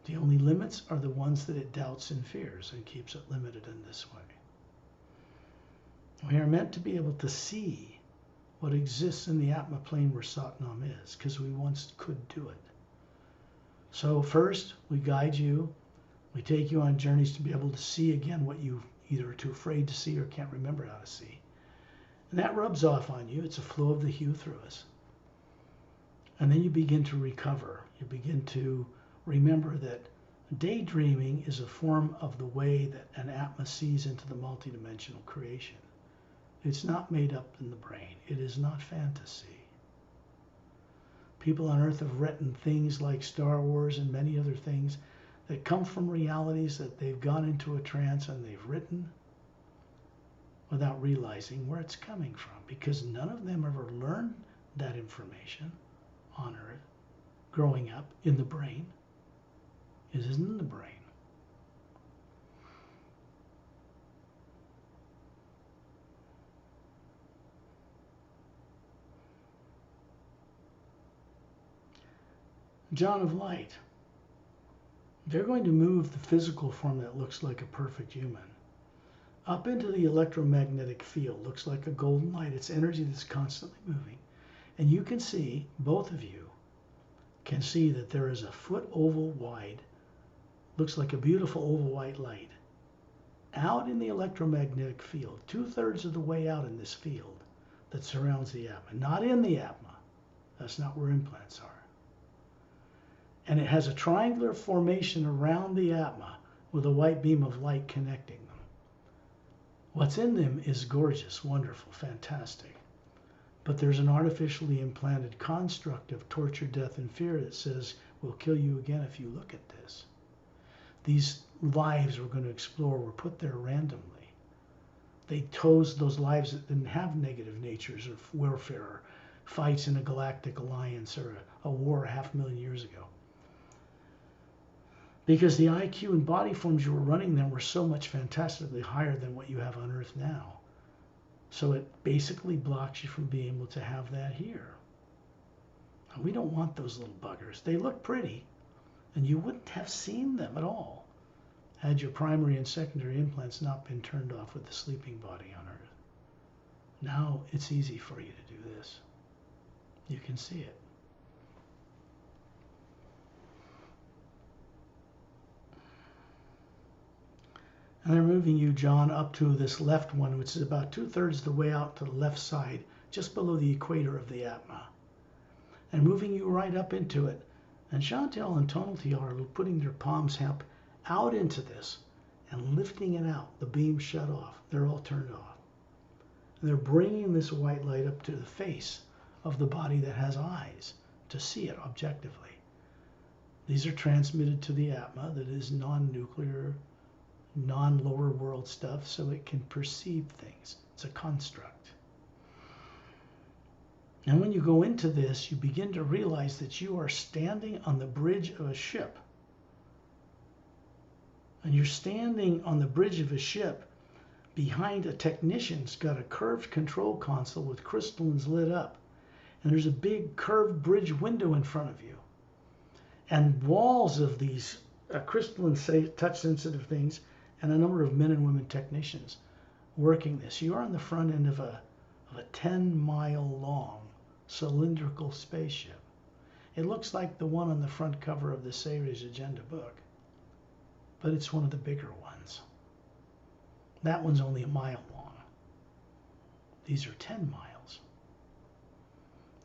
The only limits are the ones that it doubts and fears and keeps it limited in this way. We are meant to be able to see what exists in the atma plane where Satnam is, because we once could do it. So first, we guide you. We take you on journeys to be able to see again what you either are too afraid to see or can't remember how to see. And that rubs off on you. It's a flow of the hue through us. And then you begin to recover. You begin to remember that daydreaming is a form of the way that an atma sees into the multidimensional creation. It's not made up in the brain. It is not fantasy. People on Earth have written things like Star Wars and many other things that come from realities that they've gone into a trance and they've written without realizing where it's coming from, because none of them ever learned that information on Earth growing up in the brain. It isn't in the brain. John of Light, they're going to move the physical form that looks like a perfect human up into the electromagnetic field. Looks like a golden light. It's energy that's constantly moving. And you can see, both of you can see that there is a foot oval wide, looks like a beautiful oval white light, out in the electromagnetic field, 2/3 of the way out in this field that surrounds the atma. Not in the atma. That's not where implants are. And it has a triangular formation around the atma with a white beam of light connecting them. What's in them is gorgeous, wonderful, fantastic. But there's an artificially implanted construct of torture, death, and fear that says, we'll kill you again if you look at this. These lives we're going to explore were put there randomly. They chose those lives that didn't have negative natures or warfare or fights in a galactic alliance or a war 500,000 years ago. Because the IQ and body forms you were running then were so much fantastically higher than what you have on Earth now. So it basically blocks you from being able to have that here. We don't want those little buggers. They look pretty, and you wouldn't have seen them at all had your primary and secondary implants not been turned off with the sleeping body on Earth. Now it's easy for you to do this. You can see it. And they're moving you, John, up to this left one, which is about 2/3 the way out to the left side, just below the equator of the Atma. And moving you right up into it. And Chantel and Tonalty are putting their palms up out into this and lifting it out. The beams shut off. They're all turned off. And they're bringing this white light up to the face of the body that has eyes to see it objectively. These are transmitted to the Atma that is non-nuclear, non-lower world stuff, so it can perceive things. It's a construct. And when you go into this, you begin to realize that you are standing on the bridge of a ship. And you're standing on the bridge of a ship behind a technician's got a curved control console with crystallines lit up. And there's a big curved bridge window in front of you. And walls of these crystalline touch-sensitive things, and a number of men and women technicians working this. You're on the front end of a 10-mile long cylindrical spaceship. It looks like the one on the front cover of the Sayres Agenda book, but it's one of the bigger ones. That one's only a mile long. These are 10 miles.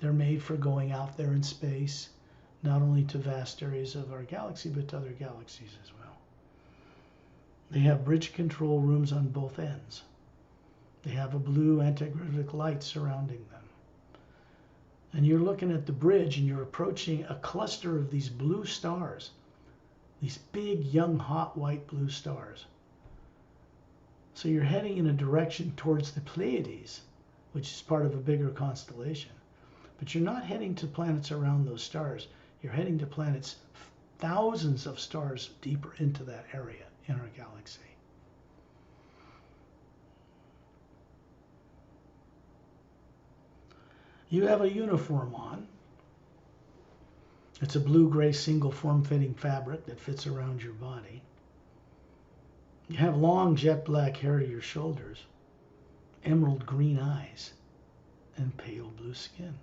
They're made for going out there in space, not only to vast areas of our galaxy, but to other galaxies as well. They have bridge control rooms on both ends. They have a blue anti-gravitic light surrounding them. And you're looking at the bridge and you're approaching a cluster of these blue stars, these big, young, hot, white blue stars. So you're heading in a direction towards the Pleiades, which is part of a bigger constellation. But you're not heading to planets around those stars. You're heading to planets thousands of stars deeper into that area in our galaxy. You have a uniform on. It's a blue-gray single form-fitting fabric that fits around your body. You have long jet black hair to your shoulders, emerald green eyes, and pale blue skin.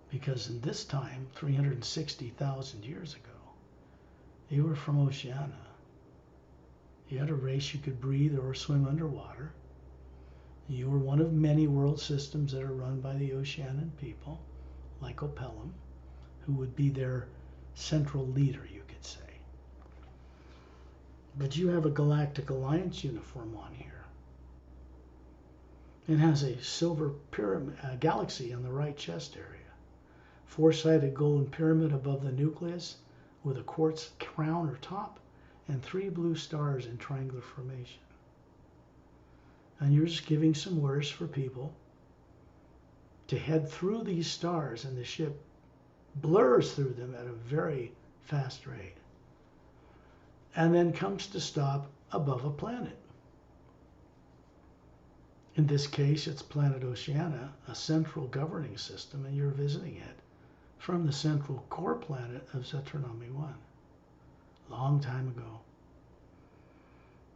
Because in this time, 360,000 years ago, you were from Oceania. You had a race you could breathe or swim underwater. You were one of many world systems that are run by the Oceanian people, like Opelum, who would be their central leader, you could say. But you have a Galactic Alliance uniform on here. It has a silver pyramid, galaxy on the right chest area. Four-sided golden pyramid above the nucleus with a quartz crown or top, and 3 blue stars in triangular formation. And you're just giving some orders for people to head through these stars, and the ship blurs through them at a very fast rate. And then comes to stop above a planet. In this case, it's planet Oceania, a central governing system, and you're visiting it from the central core planet of Zetronomy 1. Long time ago.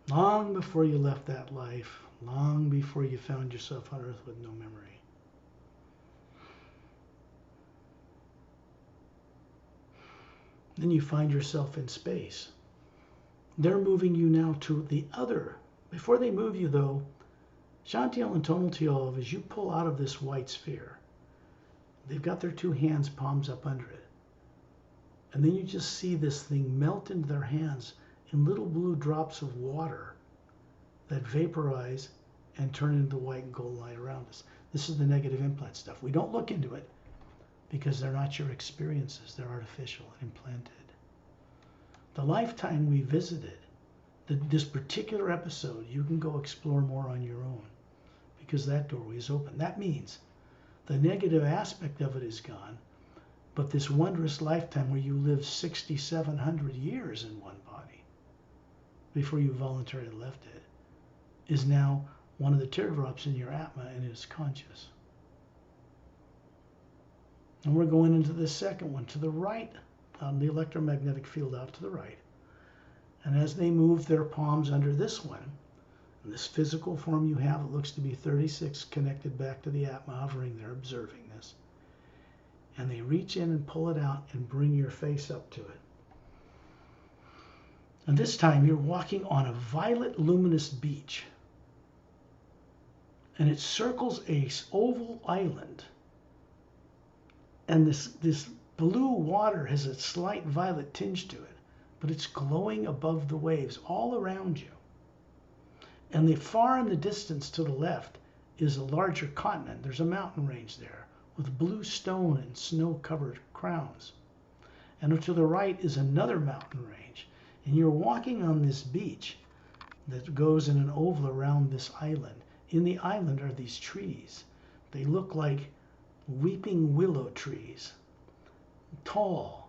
Long before you left that life, long before you found yourself on Earth with no memory. Then you find yourself in space. They're moving you now to the other. Before they move you, though, Chantiel and Tonaltiel, as you pull out of this white sphere, they've got their 2 hands, palms up under it. And then you just see this thing melt into their hands in little blue drops of water that vaporize and turn into white and gold light around us. This is the negative implant stuff. We don't look into it because they're not your experiences. They're artificial and implanted. The lifetime we visited, this particular episode, you can go explore more on your own because that doorway is open. That means the negative aspect of it is gone, but this wondrous lifetime where you lived 6,700 years in one body before you voluntarily left it is now one of the teardrops in your Atma, and it is conscious. And we're going into the second one to the right on the electromagnetic field out to the right. And as they move their palms under this one, And this physical form you have, it looks to be 36 connected back to the Atma hovering there, observing this. And they reach in and pull it out and bring your face up to it. And this time you're walking on a violet luminous beach. And it circles a oval island. And this blue water has a slight violet tinge to it, but it's glowing above the waves all around you. And the far in the distance to the left is a larger continent. There's a mountain range there with blue stone and snow-covered crowns. And to the right is another mountain range. And you're walking on this beach that goes in an oval around this island. In the island are these trees. They look like weeping willow trees, tall,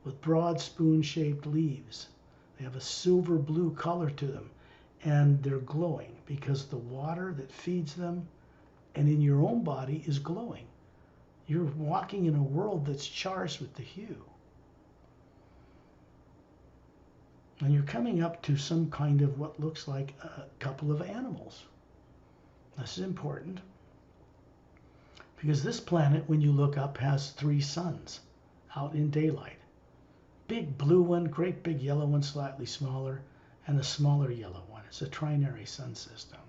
with broad spoon-shaped leaves. They have a silver blue color to them, and they're glowing because the water that feeds them and in your own body is glowing. You're walking in a world that's charged with the hue. And you're coming up to some kind of what looks like a couple of animals. This is important because this planet, when you look up, has 3 suns out in daylight. Big blue one, great big yellow one, slightly smaller, and a smaller yellow one. It's a trinary sun system.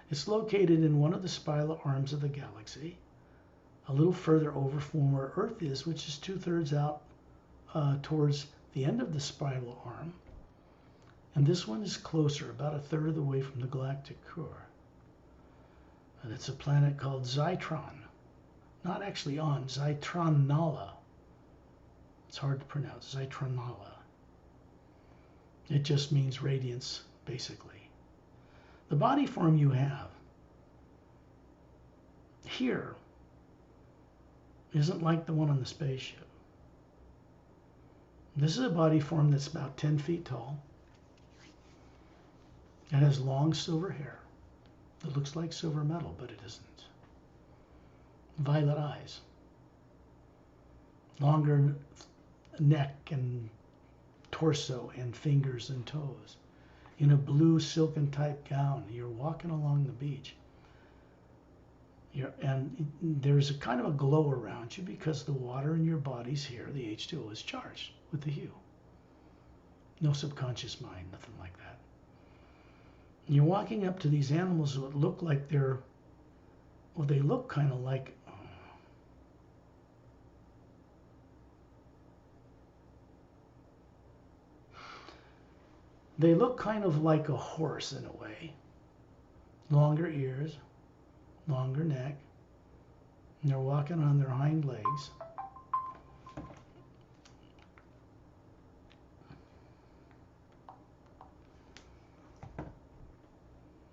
It's located in one of the spiral arms of the galaxy, a little further over from where Earth is, which is 2/3 out towards the end of the spiral arm. And this one is closer, about 1/3 of the way from the galactic core. And it's a planet called Zytron. Not actually on, Zytronala. It's hard to pronounce, Zytronala. It just means radiance, basically. The body form you have here isn't like the one on the spaceship. This is a body form that's about 10 feet tall. It has long silver hair. It looks like silver metal, but it isn't. Violet eyes. Longer neck and torso and fingers and toes. In a blue silken type gown. You're walking along the beach. And there's a kind of a glow around you because the water in your body's here, the H2O, is charged with the hue. No subconscious mind, nothing like that. And you're walking up to these animals that look like they're, well, they look kind of like, they look kind of like a horse in a way. Longer ears, longer neck, and they're walking on their hind legs.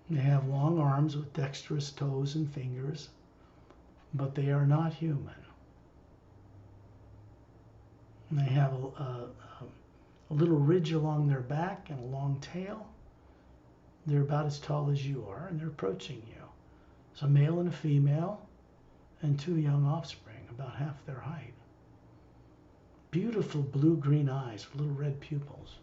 They have long arms with dexterous toes and fingers, but they are not human. And they have a little ridge along their back and a long tail. They're about as tall as you are, and they're approaching you. It's a male and a female, and 2 young offspring, about half their height. Beautiful blue-green eyes with little red pupils.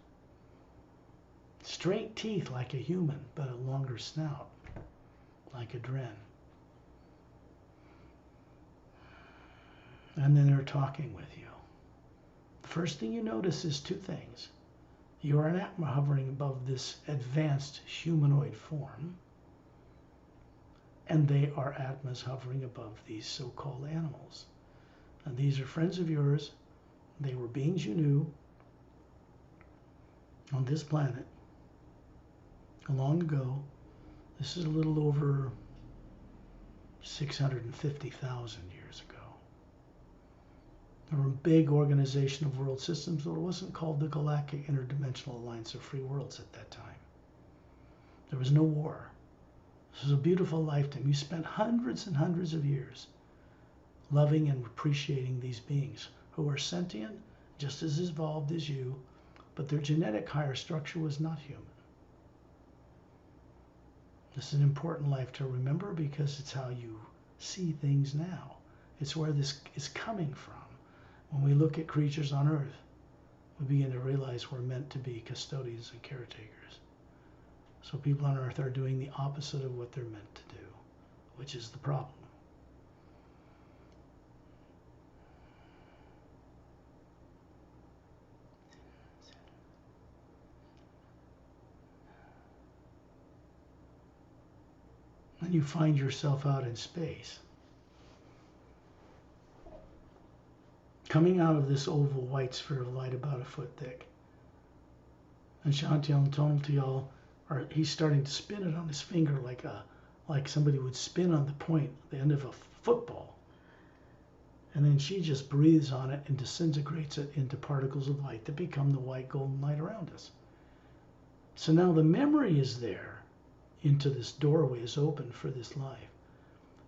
Straight teeth like a human, but a longer snout, like a dren. And then they're talking with you. The first thing you notice is 2 things. You are an Atma hovering above this advanced humanoid form, and they are Atmas hovering above these so-called animals. And these are friends of yours. They were beings you knew on this planet long ago. This is a little over 650,000 years ago. They were a big organization of world systems, but it wasn't called the Galactic Interdimensional Alliance of Free Worlds at that time. There was no war. This was a beautiful lifetime. You spent hundreds and hundreds of years loving and appreciating these beings who are sentient, just as evolved as you, but their genetic higher structure was not human. This is an important life to remember because it's how you see things now. It's where this is coming from. When we look at creatures on Earth, we begin to realize we're meant to be custodians and caretakers. So people on earth are doing the opposite of what they're meant to do, which is the problem. And you find yourself out in space. Coming out of this oval white sphere of light about a foot thick. And Shantiel and Tonaltiel he's starting to spin it on his finger like somebody would spin on the point, the end of a football. And then she just breathes on it and disintegrates it into particles of light that become the white golden light around us. So now the memory is there. Into this doorway is open for this life.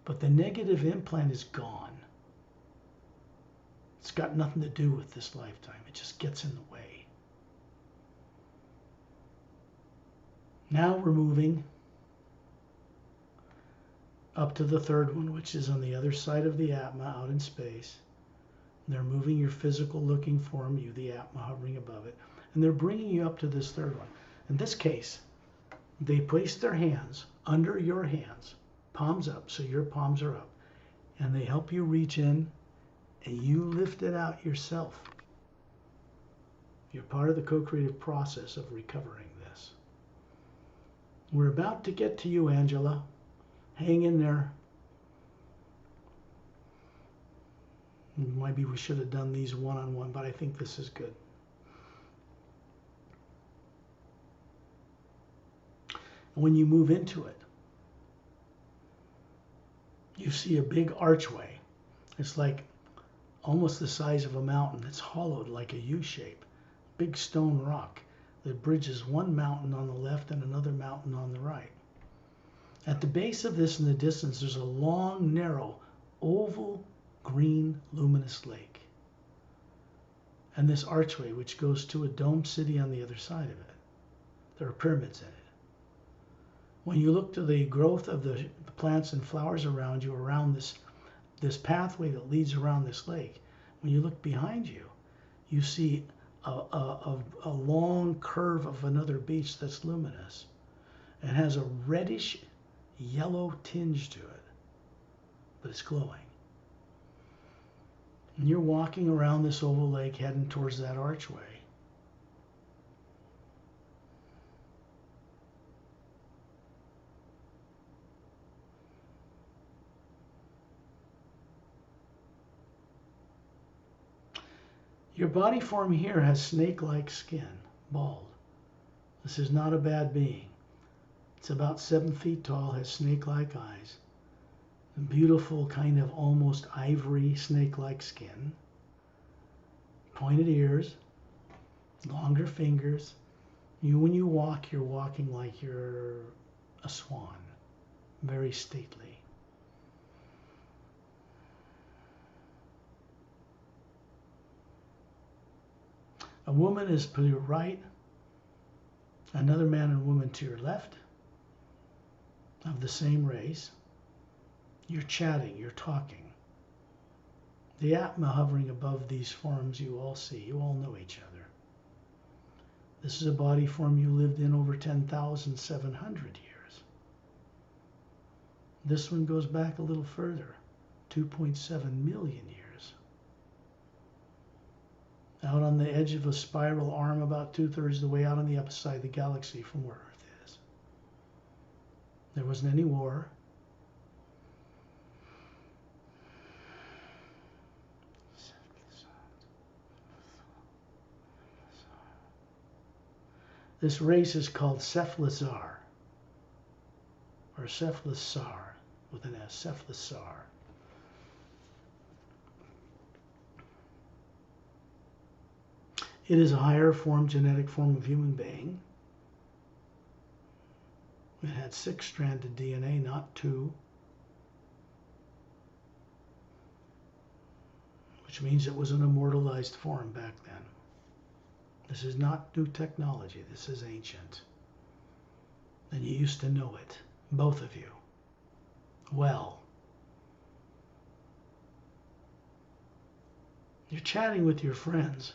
But the negative implant is gone. It's got nothing to do with this lifetime. It just gets in the way. Now we're moving up to the third one, which is on the other side of the Atma out in space. They're moving your physical looking form, you the Atma hovering above it, and they're bringing you up to this third one. In this case, they place their hands under your hands, palms up, so your palms are up, and they help you reach in and you lift it out yourself. You're part of the co-creative process of recovering this. We're about to get to you, Angela. Hang in there. Maybe we should have done these one-on-one, but I think this is good. When you move into it, you see a big archway. It's like almost the size of a mountain that's hollowed like a U shape. Big stone rock that bridges one mountain on the left and another mountain on the right. At the base of this in the distance, there's a long, narrow, oval, green, luminous lake. And this archway, which goes to a domed city on the other side of it. There are pyramids in it. When you look to the growth of the plants and flowers around you, around this pathway that leads around this lake, when you look behind you, you see a long curve of another beach that's luminous. It has a reddish yellow tinge to it, but it's glowing. And you're walking around this oval lake heading towards that archway. Your body form here has snake-like skin, bald. This is not a bad being. It's about 7 feet tall, has snake-like eyes, beautiful kind of almost ivory snake-like skin, pointed ears, longer fingers. When you walk, you're walking like you're a swan, very stately. A woman is to your right, another man and woman to your left, of the same race. You're chatting, you're talking. The Atma hovering above these forms you all see, you all know each other. This is a body form you lived in over 10,700 years. This one goes back a little further, 2.7 million years. Out on the edge of a spiral arm about 2/3 the way out on the upper side of the galaxy from where Earth is. There wasn't any war. This race is called Cephalosar, or Cephalosar, with an S, Cephalosar. It is a higher form, genetic form of human being. It had 6-stranded DNA, not 2. Which means it was an immortalized form back then. This is not new technology, this is ancient. And you used to know it, both of you. Well. You're chatting with your friends,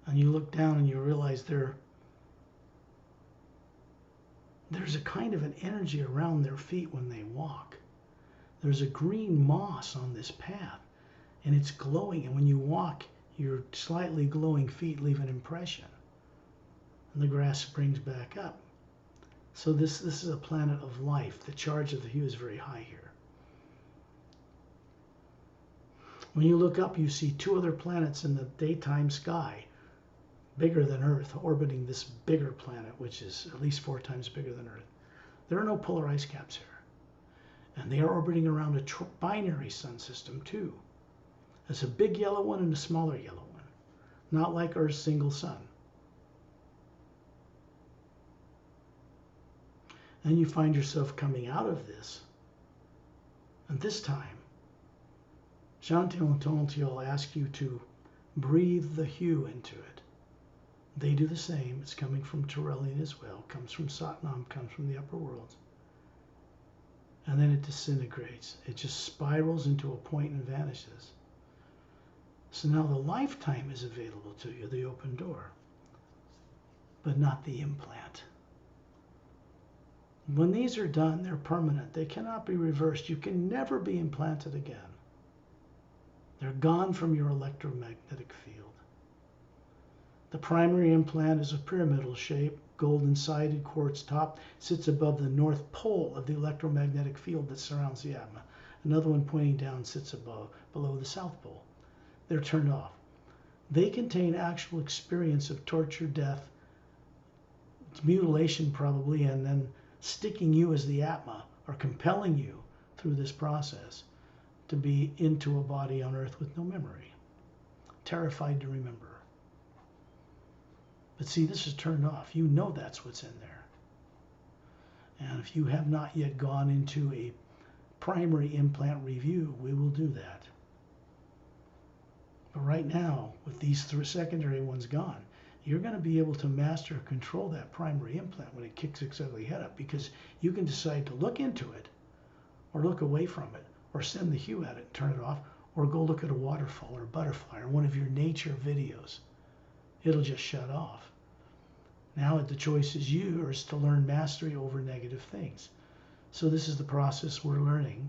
and you look down and you realize they're there's a kind of an energy around their feet when they walk. There's a green moss on this path, and it's glowing, and when you walk, your slightly glowing feet leave an impression, and the grass springs back up. So this is a planet of life. The charge of the hue is very high here. When you look up, you see two other planets in the daytime sky, bigger than Earth, orbiting this bigger planet, which is at least 4 times bigger than Earth. There are no polar ice caps here. And they are orbiting around a binary sun system too. There's a big yellow one and a smaller yellow one, not like Earth's single sun. And you find yourself coming out of this. And this time, Shantil and Tontil ask you to breathe the hue into it. They do the same. It's coming from Turelian as well. Comes from Satnam, comes from the upper worlds. And then it disintegrates. It just spirals into a point and vanishes. So now the lifetime is available to you, the open door, but not the implant. When these are done, they're permanent. They cannot be reversed. You can never be implanted again. They're gone from your electromagnetic field. The primary implant is a pyramidal shape, golden-sided quartz top, sits above the north pole of the electromagnetic field that surrounds the atma. Another one pointing down sits below the south pole. They're turned off. They contain actual experience of torture, death, mutilation probably, and then sticking you as the atma, or compelling you through this process to be into a body on earth with no memory, terrified to remember. But see, this is turned off. You know that's what's in there. And if you have not yet gone into a primary implant review, we will do that. But right now, with these 3 secondary ones gone, you're going to be able to master and control that primary implant when it kicks its ugly head up, because you can decide to look into it or look away from it or send the hue at it and turn it off, or go look at a waterfall or a butterfly or one of your nature videos. It'll just shut off. Now the choice is yours to learn mastery over negative things. So this is the process we're learning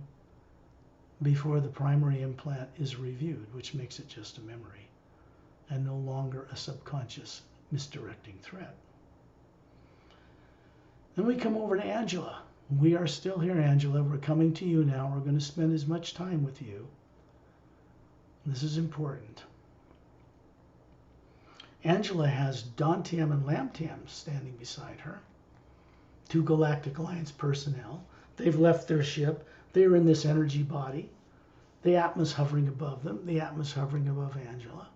before the primary implant is reviewed, which makes it just a memory and no longer a subconscious misdirecting threat. Then we come over to Angela. We are still here, Angela. We're coming to you now. We're going to spend as much time with you. This is important. Angela has Dantium and Lamtium standing beside her, 2 Galactic Alliance personnel. They've left their ship. They're in this energy body. The Atma's hovering above them. The Atma's hovering above Angela.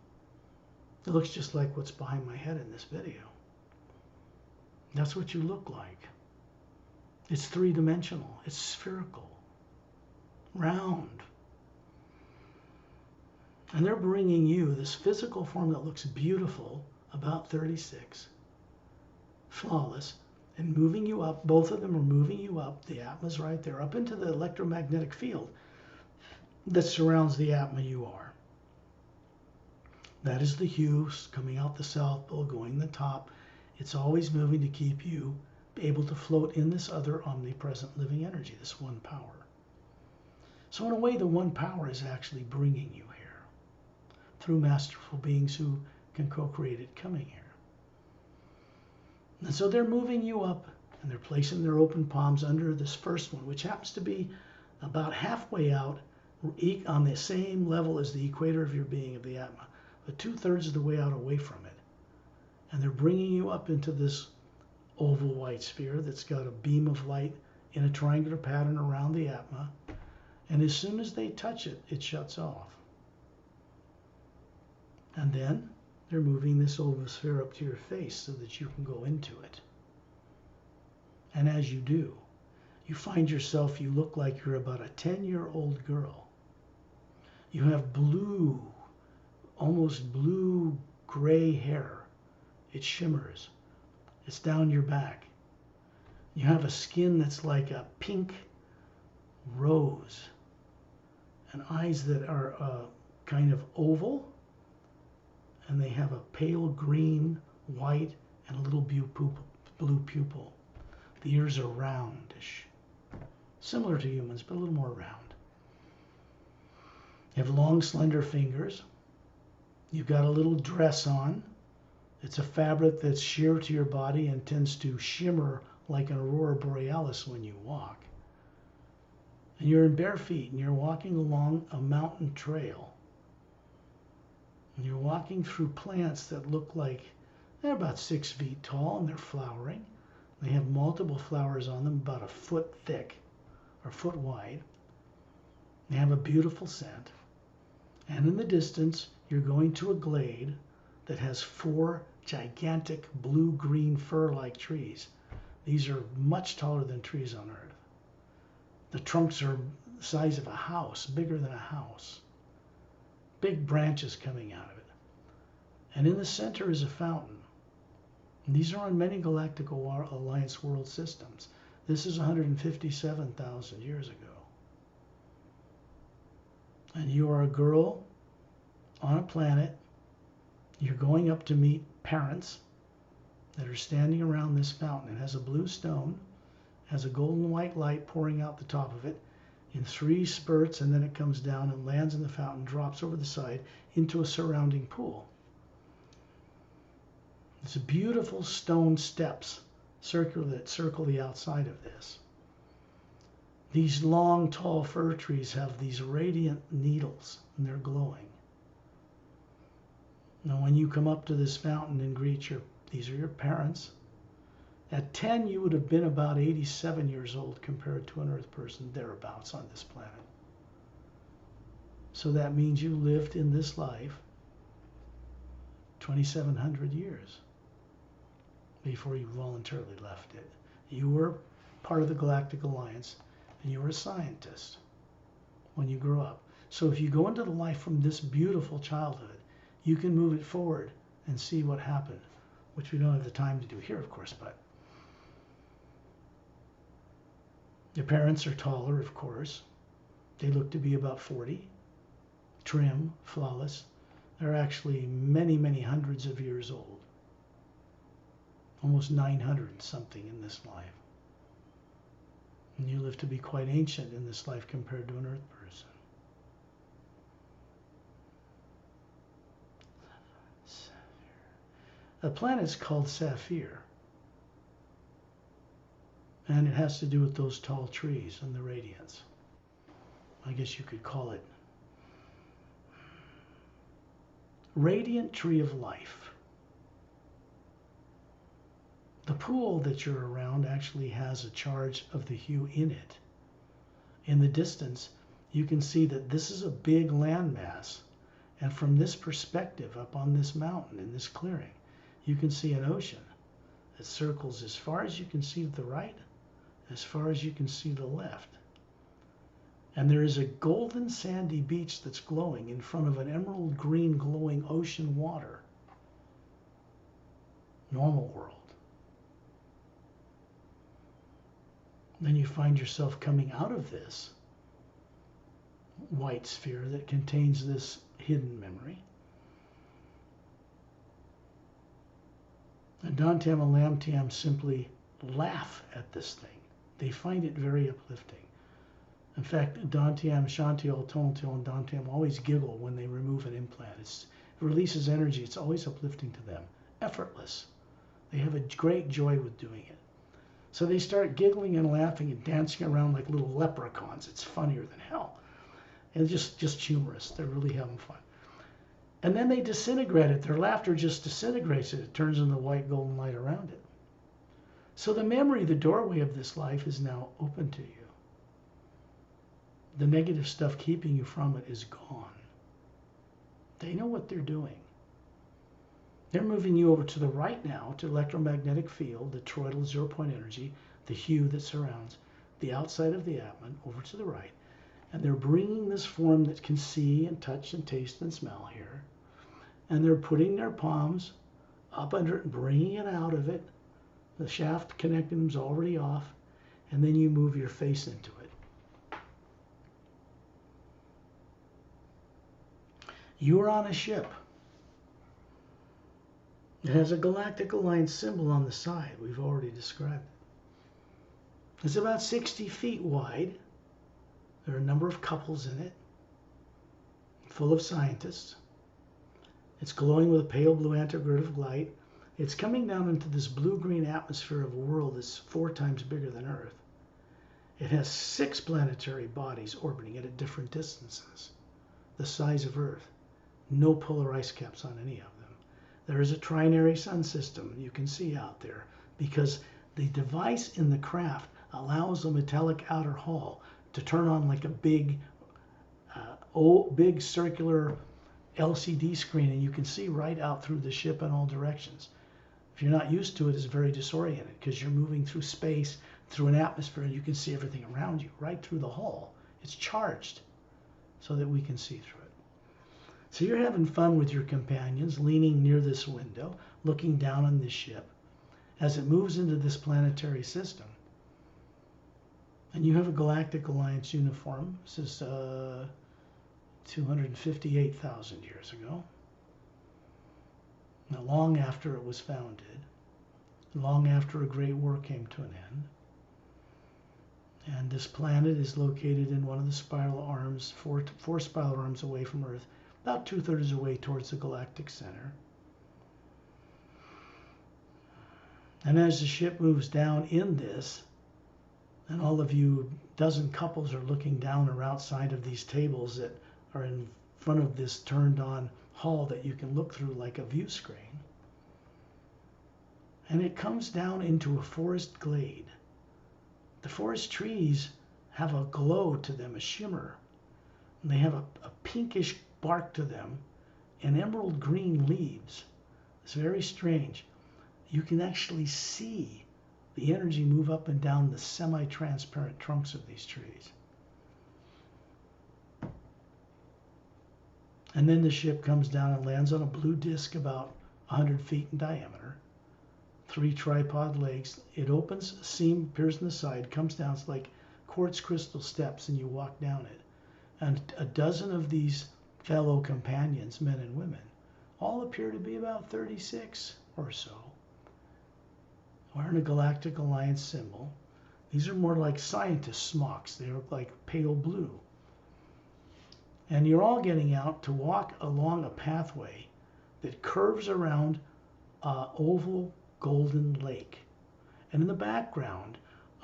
It looks just like what's behind my head in this video. That's what you look like. It's 3-dimensional. It's spherical, round. And they're bringing you this physical form that looks beautiful, about 36, flawless, and moving you up. Both of them are moving you up. The Atma's right there, up into the electromagnetic field that surrounds the Atma you are. That is the hue coming out the south pole, going the top. It's always moving to keep you able to float in this other omnipresent living energy, this one power. So in a way, the one power is actually bringing you here through masterful beings who can co-create it coming here. And so they're moving you up, and they're placing their open palms under this first one, which happens to be about halfway out on the same level as the equator of your being, of the Atma, but 2/3 of the way out away from it. And they're bringing you up into this oval white sphere that's got a beam of light in a triangular pattern around the Atma. And as soon as they touch it, it shuts off. And then they're moving this oval sphere up to your face so that you can go into it. And as you do, you find yourself, you look like you're about a 10-year-old girl. You have blue, almost blue-gray hair. It shimmers. It's down your back. You have a skin that's like a pink rose, and eyes that are kind of oval, and they have a pale green, white, and a little blue pupil. The ears are roundish, similar to humans, but a little more round. You have long, slender fingers. You've got a little dress on. It's a fabric that's sheer to your body and tends to shimmer like an aurora borealis when you walk. And you're in bare feet and you're walking along a mountain trail. And you're walking through plants that look like they're about 6 feet tall and they're flowering. They have multiple flowers on them, about a foot thick or foot wide. They have a beautiful scent. And in the distance, you're going to a glade that has 4 gigantic blue-green fir-like trees. These are much taller than trees on Earth. The trunks are the size of a house, bigger than a house. Big branches coming out of it. And in the center is a fountain. And these are on many Galactic Alliance world systems. This is 157,000 years ago. And you are a girl on a planet. You're going up to meet parents that are standing around this fountain. It has a blue stone, has a golden white light pouring out the top of it in 3 spurts, and then it comes down and lands in the fountain, drops over the side into a surrounding pool. It's beautiful stone steps that circle the outside of this. These long, tall fir trees have these radiant needles, and they're glowing. Now, when you come up to this fountain and greet these are your parents. At 10, you would have been about 87 years old compared to an Earth person thereabouts on this planet. So that means you lived in this life 2,700 years before you voluntarily left it. You were part of the Galactic Alliance, and you were a scientist when you grew up. So if you go into the life from this beautiful childhood, you can move it forward and see what happened, which we don't have the time to do here, of course, but your parents are taller, of course. They look to be about 40, trim, flawless. They're actually many, many hundreds of years old. Almost 900 something in this life. And you live to be quite ancient in this life compared to an Earth person. The planet's called Sapphire. And it has to do with those tall trees and the radiance. I guess you could call it Radiant Tree of Life. The pool that you're around actually has a charge of the hue in it. In the distance, you can see that this is a big landmass. And from this perspective, up on this mountain, in this clearing, you can see an ocean that circles as far as you can see to the right, as far as you can see to the left. And there is a golden sandy beach that's glowing in front of an emerald green glowing ocean water. Normal world. Then you find yourself coming out of this white sphere that contains this hidden memory. And Dantium and Lamtium simply laugh at this thing. They find it very uplifting. In fact, Dantium, Shantiel, Tonatiel, and Dantium always giggle when they remove an implant. It releases energy. It's always uplifting to them. Effortless. They have a great joy with doing it. So they start giggling and laughing and dancing around like little leprechauns. It's funnier than hell. And just humorous. They're really having fun. And then they disintegrate it. Their laughter just disintegrates it. It turns into the white golden light around it. So the memory, the doorway of this life is now open to you. The negative stuff keeping you from it is gone. They know what they're doing. They're moving you over to the right now, to electromagnetic field, the toroidal zero-point energy, the hue that surrounds the outside of the abdomen, over to the right. And they're bringing this form that can see and touch and taste and smell here. And they're putting their palms up under it and bringing it out of it. The shaft connecting them is already off. And then you move your face into it. You are on a ship. It has a Galactic Alliance symbol on the side. We've already described it. It's about 60 feet wide. There are a number of couples in it, full of scientists. It's glowing with a pale blue antigravitative light. It's coming down into this blue-green atmosphere of a world that's 4 times bigger than Earth. It has 6 planetary bodies orbiting it at different distances, the size of Earth. No polar ice caps on any of them. There is a trinary sun system you can see out there because the device in the craft allows the metallic outer hull to turn on like a big circular LCD screen, and you can see right out through the ship in all directions. If you're not used to it, it's very disoriented because you're moving through space, through an atmosphere, and you can see everything around you right through the hull. It's charged so that we can see through it. So you're having fun with your companions, leaning near this window, looking down on this ship as it moves into this planetary system. And you have a Galactic Alliance uniform. This is 258,000 years ago. Now, long after it was founded, long after a great war came to an end. And this planet is located in one of the spiral arms, four spiral arms away from Earth, about 2/3 away towards the galactic center. And as the ship moves down in this, and all of you dozen couples are looking down or outside of these tables that are in front of this turned on hull that you can look through like a view screen. And it comes down into a forest glade. The forest trees have a glow to them, a shimmer. And they have a pinkish bark to them and emerald green leaves. It's very strange. You can actually see the energy move up and down the semi-transparent trunks of these trees. And then the ship comes down and lands on a blue disc about 100 feet in diameter. 3 tripod legs. It opens, a seam appears in the side, comes down. It's like quartz crystal steps, and you walk down it. And a dozen of these fellow companions, men and women, all appear to be about 36 or so, wearing a Galactic Alliance symbol. These are more like scientist smocks. They look like pale blue. And you're all getting out to walk along a pathway that curves around an oval golden lake. And in the background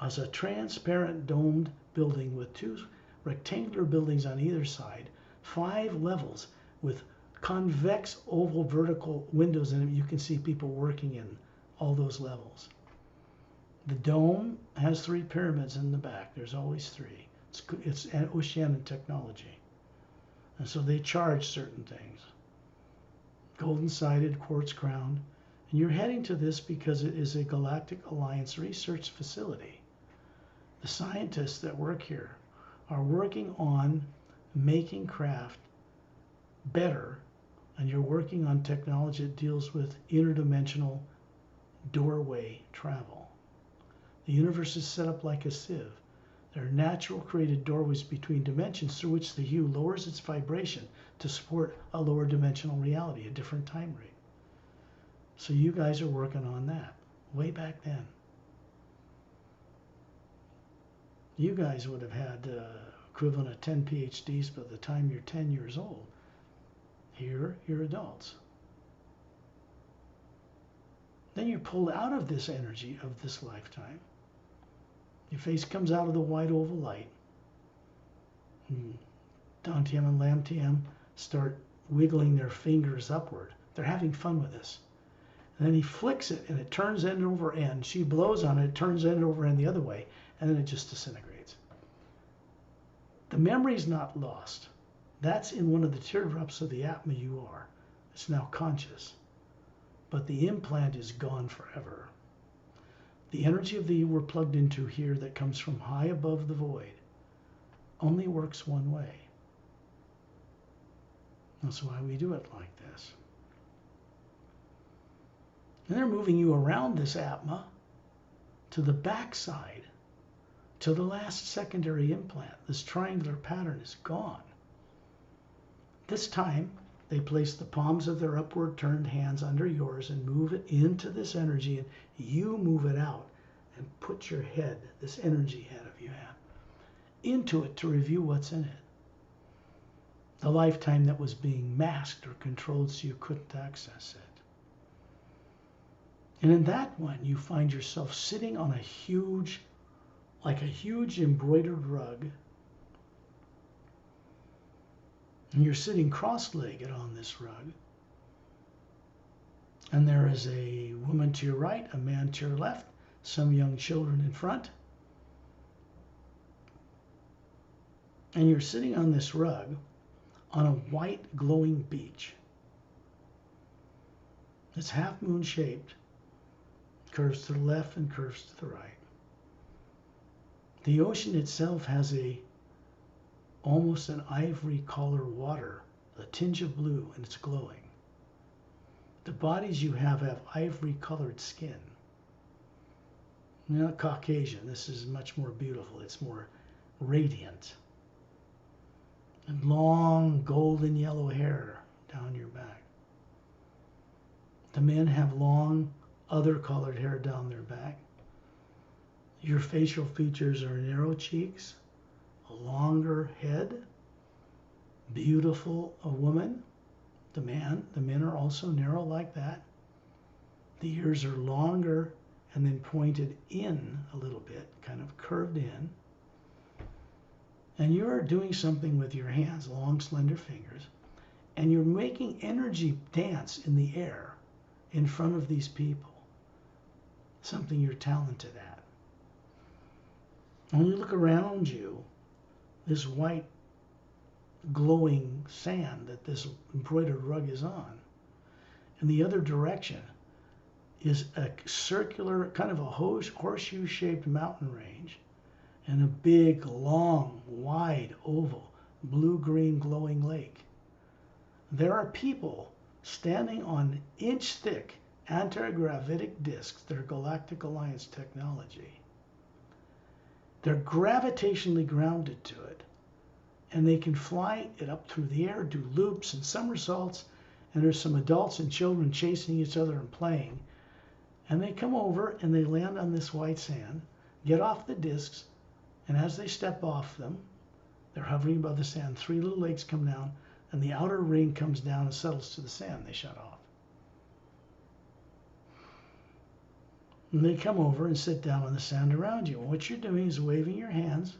is a transparent domed building with 2 rectangular buildings on either side, 5 levels with convex oval vertical windows in them. You can see people working in all those levels. The dome has 3 pyramids in the back. There's always 3. It's oceanic technology. And so they charge certain things. Golden-sided, quartz crowned. And you're heading to this because it is a Galactic Alliance research facility. The scientists that work here are working on making craft better, and you're working on technology that deals with interdimensional doorway travel. The universe is set up like a sieve. There are natural created doorways between dimensions through which the hue lowers its vibration to support a lower dimensional reality, a different time rate. So you guys are working on that way back then. You guys would have had equivalent of 10 PhDs by the time you're 10 years old. Here, you're adults. Then you're pulled out of this energy of this lifetime. Your face comes out of the white oval light. Dantium and Lamtium start wiggling their fingers upward. They're having fun with this. And then he flicks it, and it turns end over end. She blows on it, it turns end over end the other way, and then it just disintegrates. The memory's not lost. That's in one of the teardrops of the Atma you are. It's now conscious. But the implant is gone forever. The energy of the you we're plugged into here that comes from high above the void only works one way. That's why we do it like this. And they're moving you around this Atma to the backside, to the last secondary implant. This triangular pattern is gone. This time, they place the palms of their upward turned hands under yours and move it into this energy, and you move it out and put your head, this energy head of you have, into it to review what's in it. The lifetime that was being masked or controlled so you couldn't access it. And in that one, you find yourself sitting on a huge embroidered rug. And you're sitting cross-legged on this rug. And there is a woman to your right, a man to your left, some young children in front. And you're sitting on this rug on a white glowing beach. It's half moon shaped, curves to the left and curves to the right. The ocean itself has almost an ivory color water, a tinge of blue, and it's glowing. The bodies you have ivory colored skin. You're not Caucasian. This is much more beautiful. It's more radiant. And long golden yellow hair down your back. The men have long other colored hair down their back. Your facial features are narrow cheeks, a longer head, beautiful a woman. The men are also narrow like that. The ears are longer and then pointed in a little bit, kind of curved in. And you're doing something with your hands, long, slender fingers, and you're making energy dance in the air in front of these people, something you're talented at. And when you look around you, this white glowing sand that this embroidered rug is on, in the other direction is a circular, kind of a horseshoe-shaped mountain range and a big, long, wide, oval, blue-green glowing lake. There are people standing on inch-thick anti-gravitic disks that are Galactic Alliance technology. They're gravitationally grounded to it, and they can fly it up through the air, do loops and somersaults, and there's some adults and children chasing each other and playing. And they come over and they land on this white sand, get off the discs, and as they step off them, they're hovering above the sand. 3 little legs come down, and the outer ring comes down and settles to the sand. They shut off. And they come over and sit down on the sand around you. And what you're doing is waving your hands,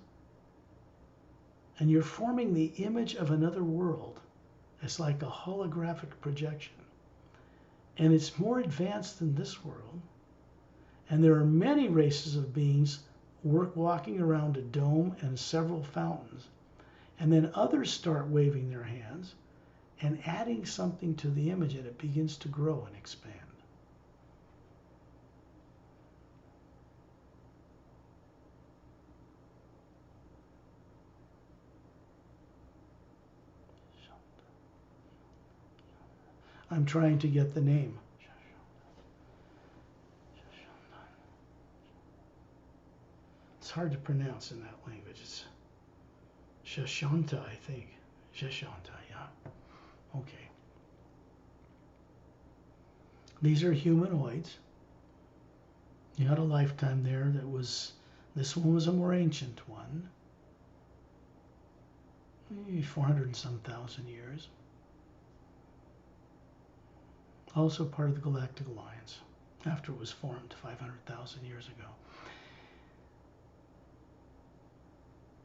and you're forming the image of another world. It's like a holographic projection. And it's more advanced than this world. And there are many races of beings walking around a dome and several fountains. And then others start waving their hands and adding something to the image, and it begins to grow and expand. I'm trying to get the name. It's hard to pronounce in that language. It's Shashanta, I think. Shashanta, yeah. Okay. These are humanoids. You had a lifetime there that was, this one was a more ancient one. Maybe 400 and some thousand years. Also part of the Galactic Alliance after it was formed 500,000 years ago.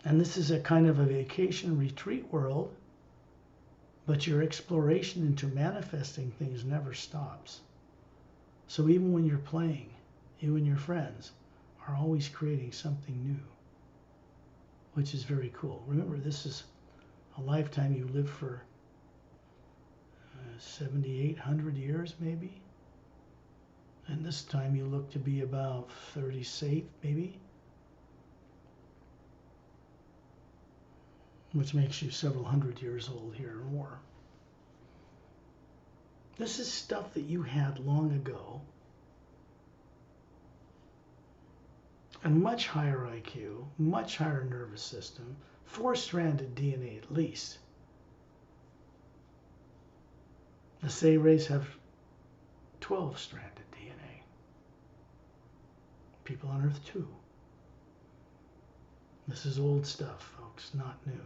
And this is a kind of a vacation retreat world, but your exploration into manifesting things never stops. So even when you're playing, you and your friends are always creating something new, which is very cool. Remember, this is a lifetime you live for 7,800 years maybe. And this time you look to be about 38 maybe. Which makes you several hundred years old here or more. This is stuff that you had long ago. A much higher IQ, much higher nervous system, 4-stranded DNA at least. The Say race have 12-stranded DNA. People on Earth too. This is old stuff, folks, not new.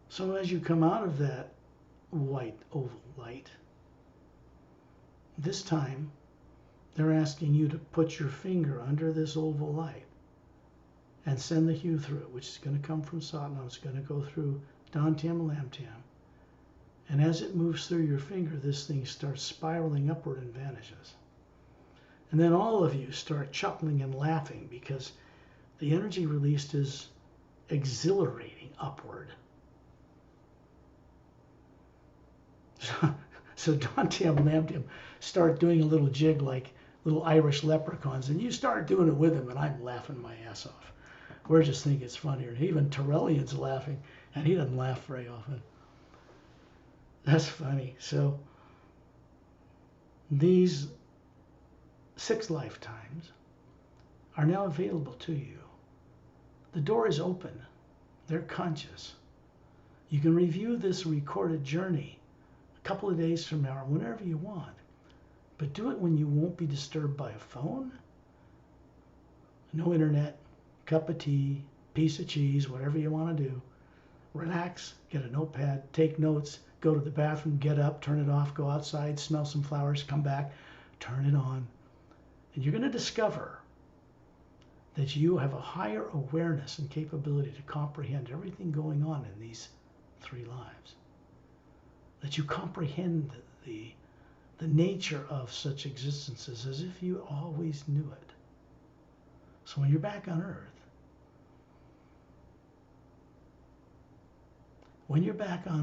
So as you come out of that white oval light, this time they're asking you to put your finger under this oval light and send the hue through it, which is going to come from Satnam. It's going to go through Dantium and Lamtium. And as it moves through your finger, this thing starts spiraling upward and vanishes. And then all of you start chuckling and laughing because the energy released is exhilarating upward. So Dantium and Lamtium start doing a little jig like little Irish leprechauns, and you start doing it with them, and I'm laughing my ass off. We're just thinking it's funnier. Even Torellian's laughing, and he doesn't laugh very often. That's funny. So these 6 lifetimes are now available to you. The door is open. They're conscious. You can review this recorded journey a couple of days from now or whenever you want. But do it when you won't be disturbed by a phone, no internet, cup of tea, piece of cheese, whatever you want to do. Relax, get a notepad, take notes, go to the bathroom, get up, turn it off, go outside, smell some flowers, come back, turn it on. And you're going to discover that you have a higher awareness and capability to comprehend everything going on in these 3 lives. That you comprehend the nature of such existences as if you always knew it. So when you're back on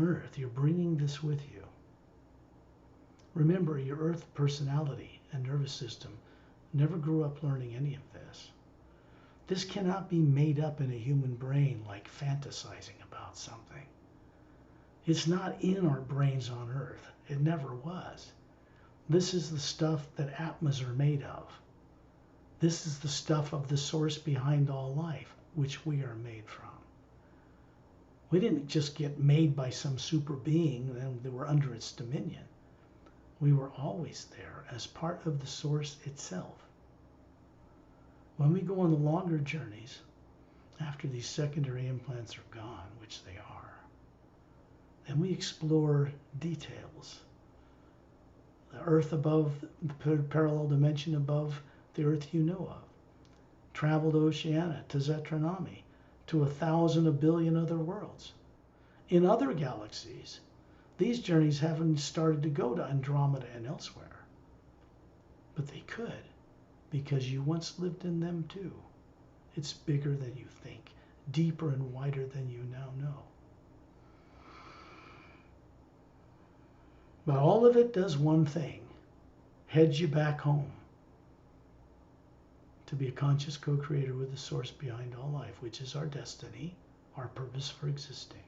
Earth, you're bringing this with you. Remember, your Earth personality and nervous system never grew up learning any of this. This cannot be made up in a human brain like fantasizing about something. It's not in our brains on Earth. It never was. This is the stuff that Atmas are made of. This is the stuff of the source behind all life, which we are made from. We didn't just get made by some super being and they were under its dominion. We were always there as part of the source itself. When we go on the longer journeys, after these secondary implants are gone, which they are, then we explore details. The Earth above, the parallel dimension above the Earth you know of. Traveled Oceania to Zetranami, to 1,000, a billion other worlds. In other galaxies, these journeys haven't started to go to Andromeda and elsewhere. But they could, because you once lived in them too. It's bigger than you think, deeper and wider than you now know. But all of it does one thing, heads you back home to be a conscious co-creator with the source behind all life, which is our destiny, our purpose for existing.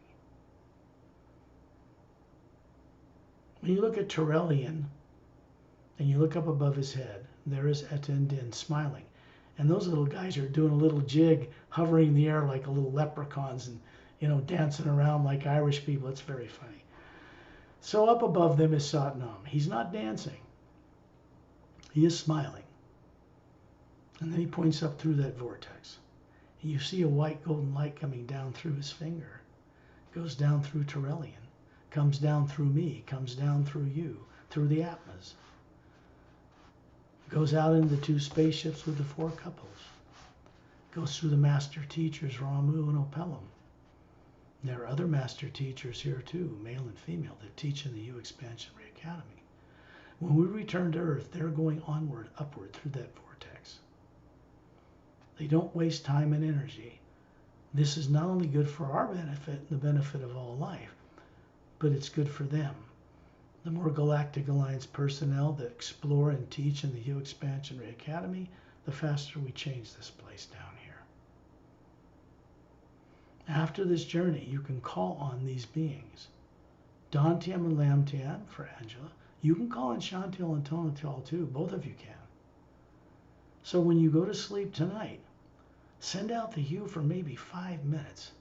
When you look at Torellian and you look up above his head, there is Etin Din smiling. And those little guys are doing a little jig, hovering in the air like a little leprechauns and, dancing around like Irish people. It's very funny. So up above them is Satnam. He's not dancing. He is smiling. And then he points up through that vortex. And you see a white golden light coming down through his finger. Goes down through Torellian. Comes down through me. Comes down through you. Through the Atmas. Goes out into the 2 spaceships with the 4 couples. Goes through the master teachers, Ramu and Opelum. There are other master teachers here too, male and female, that teach in the U Expansionary Academy. When we return to Earth, they're going onward, upward through that vortex. They don't waste time and energy. This is not only good for our benefit and the benefit of all life, but it's good for them. The more Galactic Alliance personnel that explore and teach in the U Expansionary Academy, the faster we change this place down here. After this journey, you can call on these beings. Dantium and Lamtiam for Angela. You can call on Shantil and Tonatil too. Both of you can. So when you go to sleep tonight, send out the hue for maybe 5 minutes.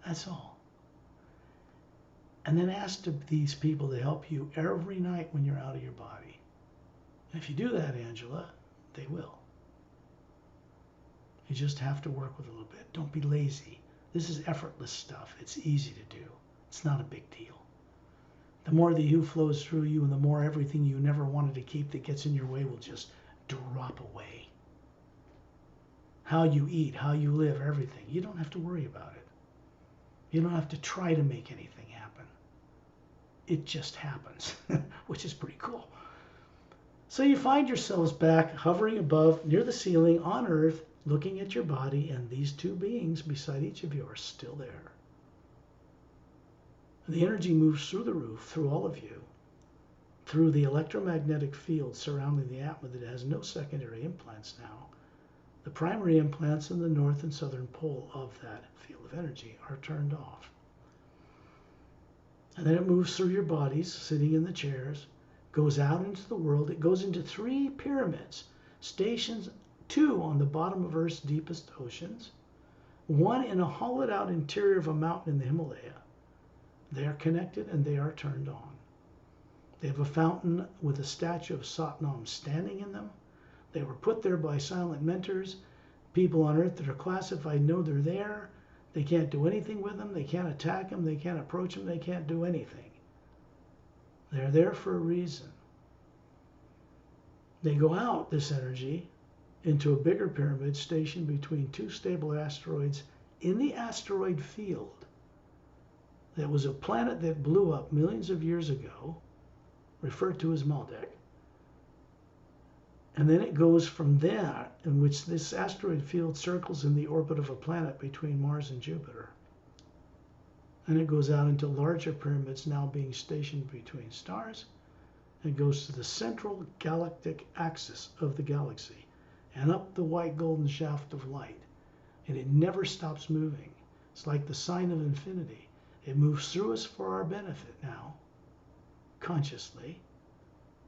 That's all. And then ask these people to help you every night when you're out of your body. And if you do that, Angela, They will. You just have to work with a little bit. Don't be lazy. This is effortless stuff. It's easy to do. It's not a big deal. The more the you flows through you, and the more everything you never wanted to keep that gets in your way will just drop away. How you eat, how you live, everything. You don't have to worry about it. You don't have to try to make anything happen. It just happens, which is pretty cool. So you find yourselves back hovering above, near the ceiling, on Earth, looking at your body, and these two beings beside each of you are still there. The energy moves through the roof, through all of you, through the electromagnetic field surrounding the atmosphere that has no secondary implants now. The primary implants in the north and southern pole of that field of energy are turned off. And then it moves through your bodies, sitting in the chairs, goes out into the world. It goes into 3 pyramids, stations 2 on the bottom of Earth's deepest oceans, 1 in a hollowed out interior of a mountain in the Himalaya. They are connected and they are turned on. They have a fountain with a statue of Satnam standing in them. They were put there by silent mentors. People on Earth that are classified know they're there. They can't do anything with them. They can't attack them. They can't approach them. They can't do anything. They're there for a reason. They go out, this energy, into a bigger pyramid stationed between 2 stable asteroids in the asteroid field. That was a planet that blew up millions of years ago, referred to as Maldek. And then it goes from there, in which this asteroid field circles in the orbit of a planet between Mars and Jupiter. And it goes out into larger pyramids now being stationed between stars. It goes to the central galactic axis of the galaxy and up the white golden shaft of light. And it never stops moving. It's like the sign of infinity. It moves through us for our benefit now, consciously,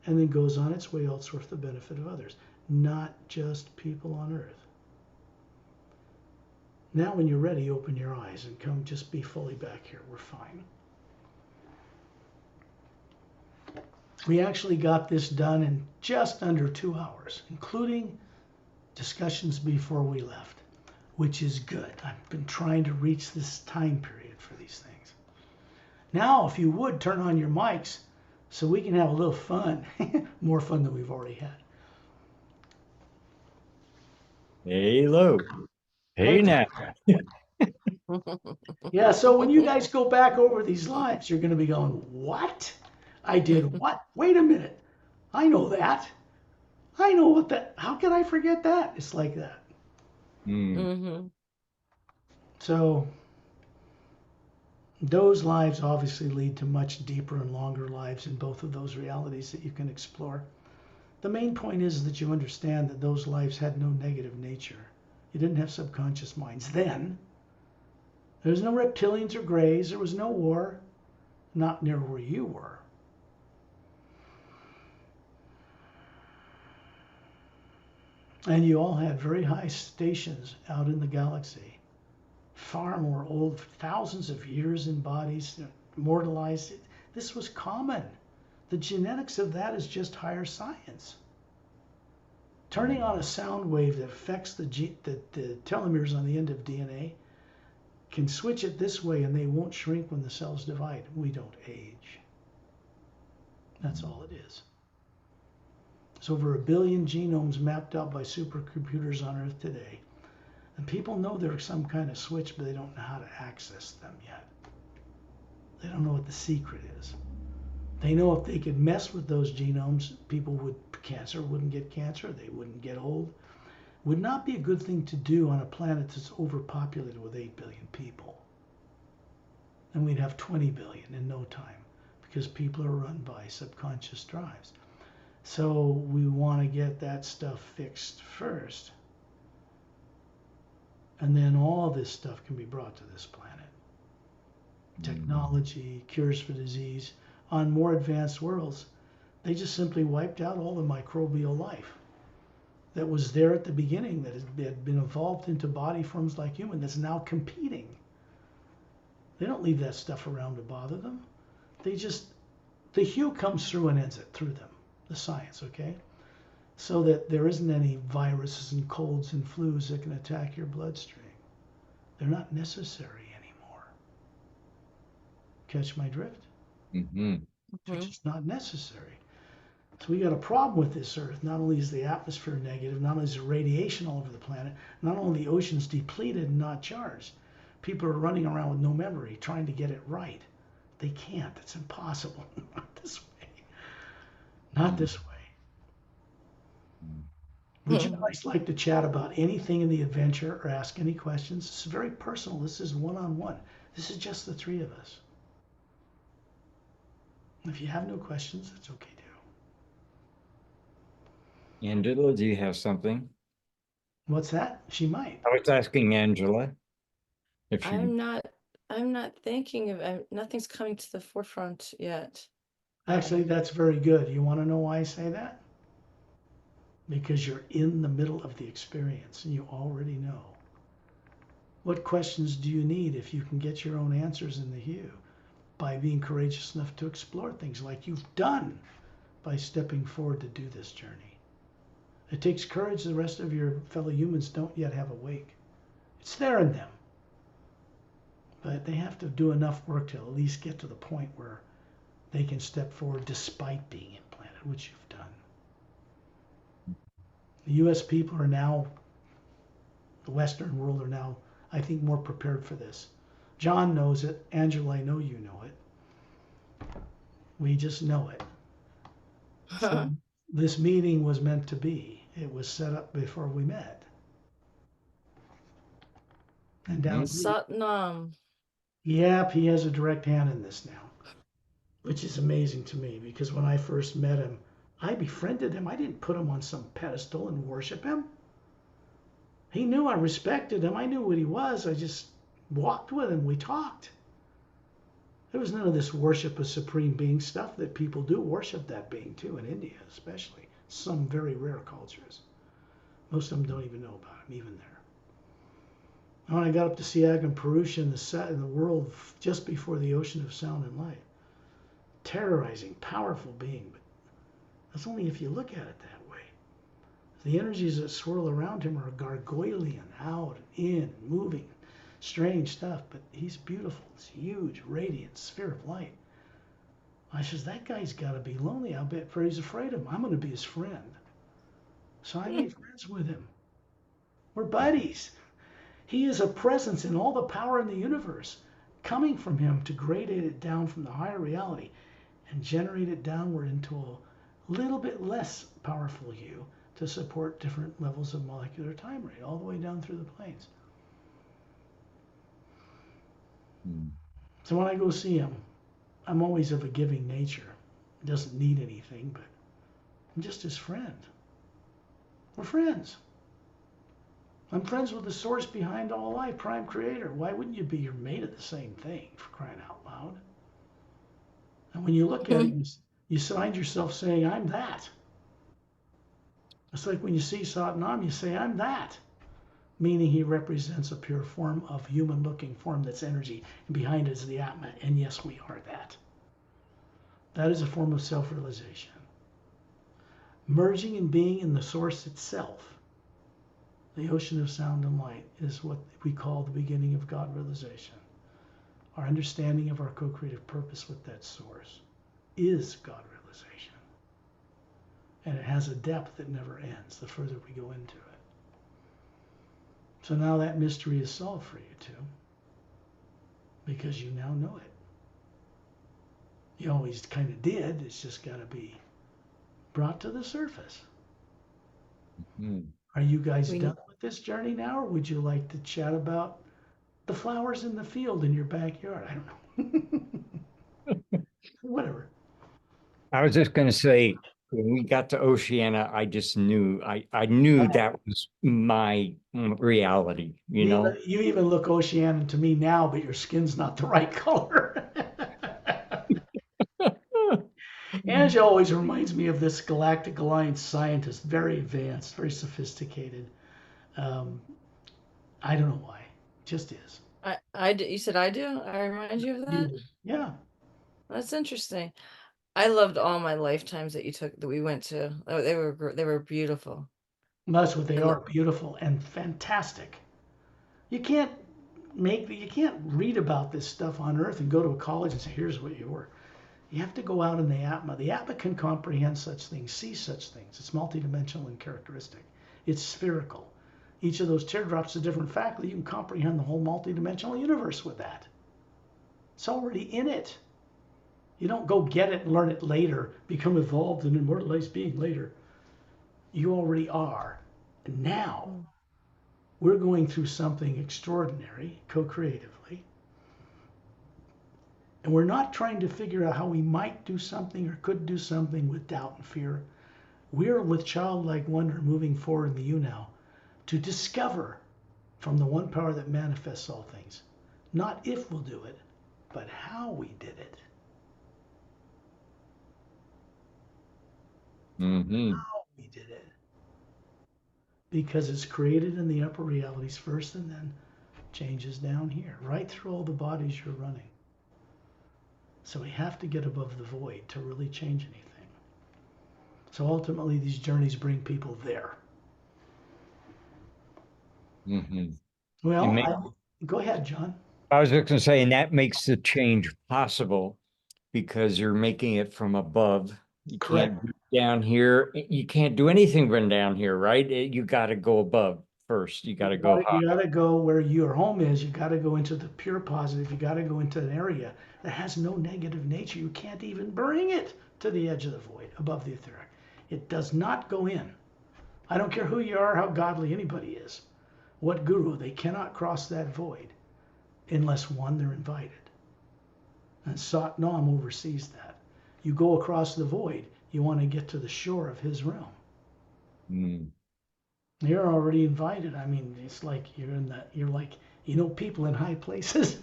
and then goes on its way elsewhere for the benefit of others, not just people on Earth. Now when you're ready, open your eyes and come just be fully back here. We're fine. We actually got this done in just under 2 hours, including discussions before we left, which is good. I've been trying to reach this time period for these things. Now, if you would, turn on your mics so we can have a little fun, more fun than we've already had. Hey, Lou. Hey, now. Yeah, so when you guys go back over these lives, you're going to be going, what? I did what? Wait a minute. I know that. I know what that, how can I forget that? It's like that. Mm-hmm. So those lives obviously lead to much deeper and longer lives in both of those realities that you can explore. The main point is that you understand that those lives had no negative nature. You didn't have subconscious minds then. There was no reptilians or greys. There was no war, not near where you were. And you all had very high stations out in the galaxy. Far more old, thousands of years in bodies, immortalized. This was common. The genetics of that is just higher science. Turning on a sound wave that affects the telomeres on the end of DNA can switch it this way and they won't shrink when the cells divide. We don't age. That's all it is. There's over 1 billion genomes mapped out by supercomputers on Earth today. And people know there's some kind of switch, but they don't know how to access them yet. They don't know what the secret is. They know if they could mess with those genomes, cancer wouldn't get cancer, they wouldn't get old. Would not be a good thing to do on a planet that's overpopulated with 8 billion people. And we'd have 20 billion in no time because people are run by subconscious drives. So we want to get that stuff fixed first. And then all this stuff can be brought to this planet. Technology, cures for disease. On more advanced worlds, they just simply wiped out all the microbial life that was there at the beginning, that had been evolved into body forms like human, that's now competing. They don't leave that stuff around to bother them. The hue comes through and ends it through them, the science, okay? so that there isn't any viruses and colds and flus that can attack your bloodstream. They're not necessary anymore. Catch my drift? Mm-hmm. They're just not necessary. So we got a problem with this Earth. Not only is the atmosphere negative, not only is there radiation all over the planet, not only the ocean's depleted and not charged. People are running around with no memory, trying to get it right. They can't. It's impossible. Not this way. Not this way. Would you guys like to chat about anything in the adventure or ask any questions? This is very personal. This is one-on-one. This is just the three of us. If you have no questions, that's okay too. Angela, do you have something? What's that? She might. I was asking Angela if she. I'm not thinking of, nothing's coming to the forefront yet. Actually, that's very good. You want to know why I say that? Because you're in the middle of the experience and you already know. What questions do you need if you can get your own answers in the hue by being courageous enough to explore things like you've done by stepping forward to do this journey? It takes courage the rest of your fellow humans don't yet have awake. It's there in them. But they have to do enough work to at least get to the point where they can step forward despite being implanted, which you've done. The US people are now, the Western world are now, I think, more prepared for this. John knows it. Angela, I know you know it. We just know it. So this meeting was meant to be. It was set up before we met. And down Satnam. Yep, he has a direct hand in this now, which is amazing to me because when I first met him, I befriended him. I didn't put him on some pedestal and worship him. He knew I respected him. I knew what he was. I just walked with him. We talked. There was none of this worship of supreme being stuff that people do worship that being too in India, especially some very rare cultures. Most of them don't even know about him, even there. And when I got up to Siagam Purusha in the world just before the ocean of sound and light, terrorizing, powerful being, but that's only if you look at it that way. The energies that swirl around him are gargoylean, out and in, and moving, strange stuff, but he's beautiful. It's huge, radiant sphere of light. I says, that guy's got to be lonely. I'll bet he's afraid of him. I'm going to be his friend. So I made friends with him. We're buddies. He is a presence in all the power in the universe coming from him to gradate it down from the higher reality and generate it downward into a little bit less powerful hue to support different levels of molecular time rate all the way down through the planes. So when I go see him, I'm always of a giving nature. He doesn't need anything, but I'm just his friend. We're friends. I'm friends with the source behind all life, prime creator. Why wouldn't you be? You're made of the same thing, for crying out loud. And when you look at it, you find yourself saying, I'm that. It's like when you see Satnam, you say, I'm that. Meaning he represents a pure form of human-looking form that's energy, and behind it is the Atma, and yes, we are that. That is a form of self-realization. Merging and being in the source itself, the ocean of sound and light, is what we call the beginning of God realization. Our understanding of our co-creative purpose with that source is God realization. And it has a depth that never ends the further we go into it. So now that mystery is solved for you too, because you now know it. You always kind of did. It's just got to be brought to the surface. Are you guys done with this journey now, or would you like to chat about the flowers in the field in your backyard? I don't know. Whatever. I was just going to say, when we got to Oceania, I just knew, I knew that was my reality, you know? You even look Oceanian to me now, but your skin's not the right color. Angie always reminds me of this Galactic Alliance scientist, very advanced, very sophisticated. I don't know why, just is. You said I do? I remind you of that? Yeah. That's interesting. I loved all my lifetimes that we went to. Oh, they were beautiful. And that's what they And are, beautiful and fantastic. You can't you can't read about this stuff on Earth and go to a college and say, here's what you were. You have to go out in the Atma. The Atma can comprehend such things, see such things. It's multidimensional and characteristic. It's spherical. Each of those teardrops is a different faculty. You can comprehend the whole multidimensional universe with that. It's already in it. You don't go get it and learn it later, become evolved and immortalized being later. You already are. And now we're going through something extraordinary, co-creatively. And we're not trying to figure out how we might do something or could do something with doubt and fear. We're with childlike wonder moving forward in the you now to discover from the one power that manifests all things, not if we'll do it, but how we did it. How we did it. Because it's created in the upper realities first and then changes down here, right through all the bodies you're running. So we have to get above the void to really change anything. So ultimately, these journeys bring people there. Well, go ahead, John. I was just going to say, and that makes the change possible because you're making it from above. You Correct. can't do down here. You can't do anything from down here, right? You got to go above first. You got to go high. You got to go where your home is. You got to go into the pure positive. You got to go into an area that has no negative nature. You can't even bring it to the edge of the void, above the etheric. It does not go in. I don't care who you are, how godly anybody is, what guru, they cannot cross that void unless, one, they're invited. And Sat Nam oversees that. You go across the void, you want to get to the shore of his realm. You're already invited. I mean, it's like you're like, people in high places.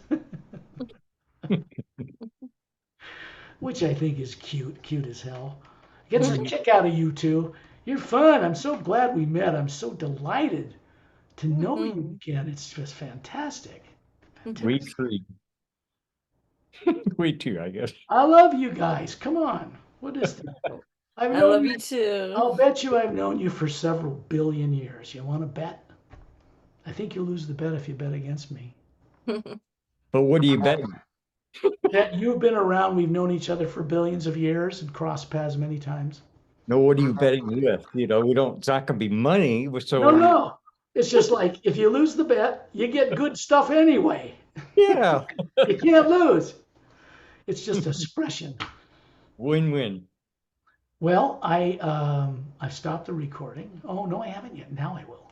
Which I think is cute as hell. Gets a kick out of you two. You're fun. I'm so glad we met. I'm so delighted to know you again. It's just fantastic. We three. We too, I guess. I love you guys. Come on. What is that? I love you too. I'll bet you I've known you for several billion years. You want to bet? I think you'll lose the bet if you bet against me. But what do you bet? That you've been around, we've known each other for billions of years and crossed paths many times. No, what are you betting with? We don't, it's not going to be money. So No. It's just like, if you lose the bet, you get good stuff anyway. Yeah. You can't lose. It's just expression. Win-win. Well, I've stopped the recording. Oh, no, I haven't yet. Now I will.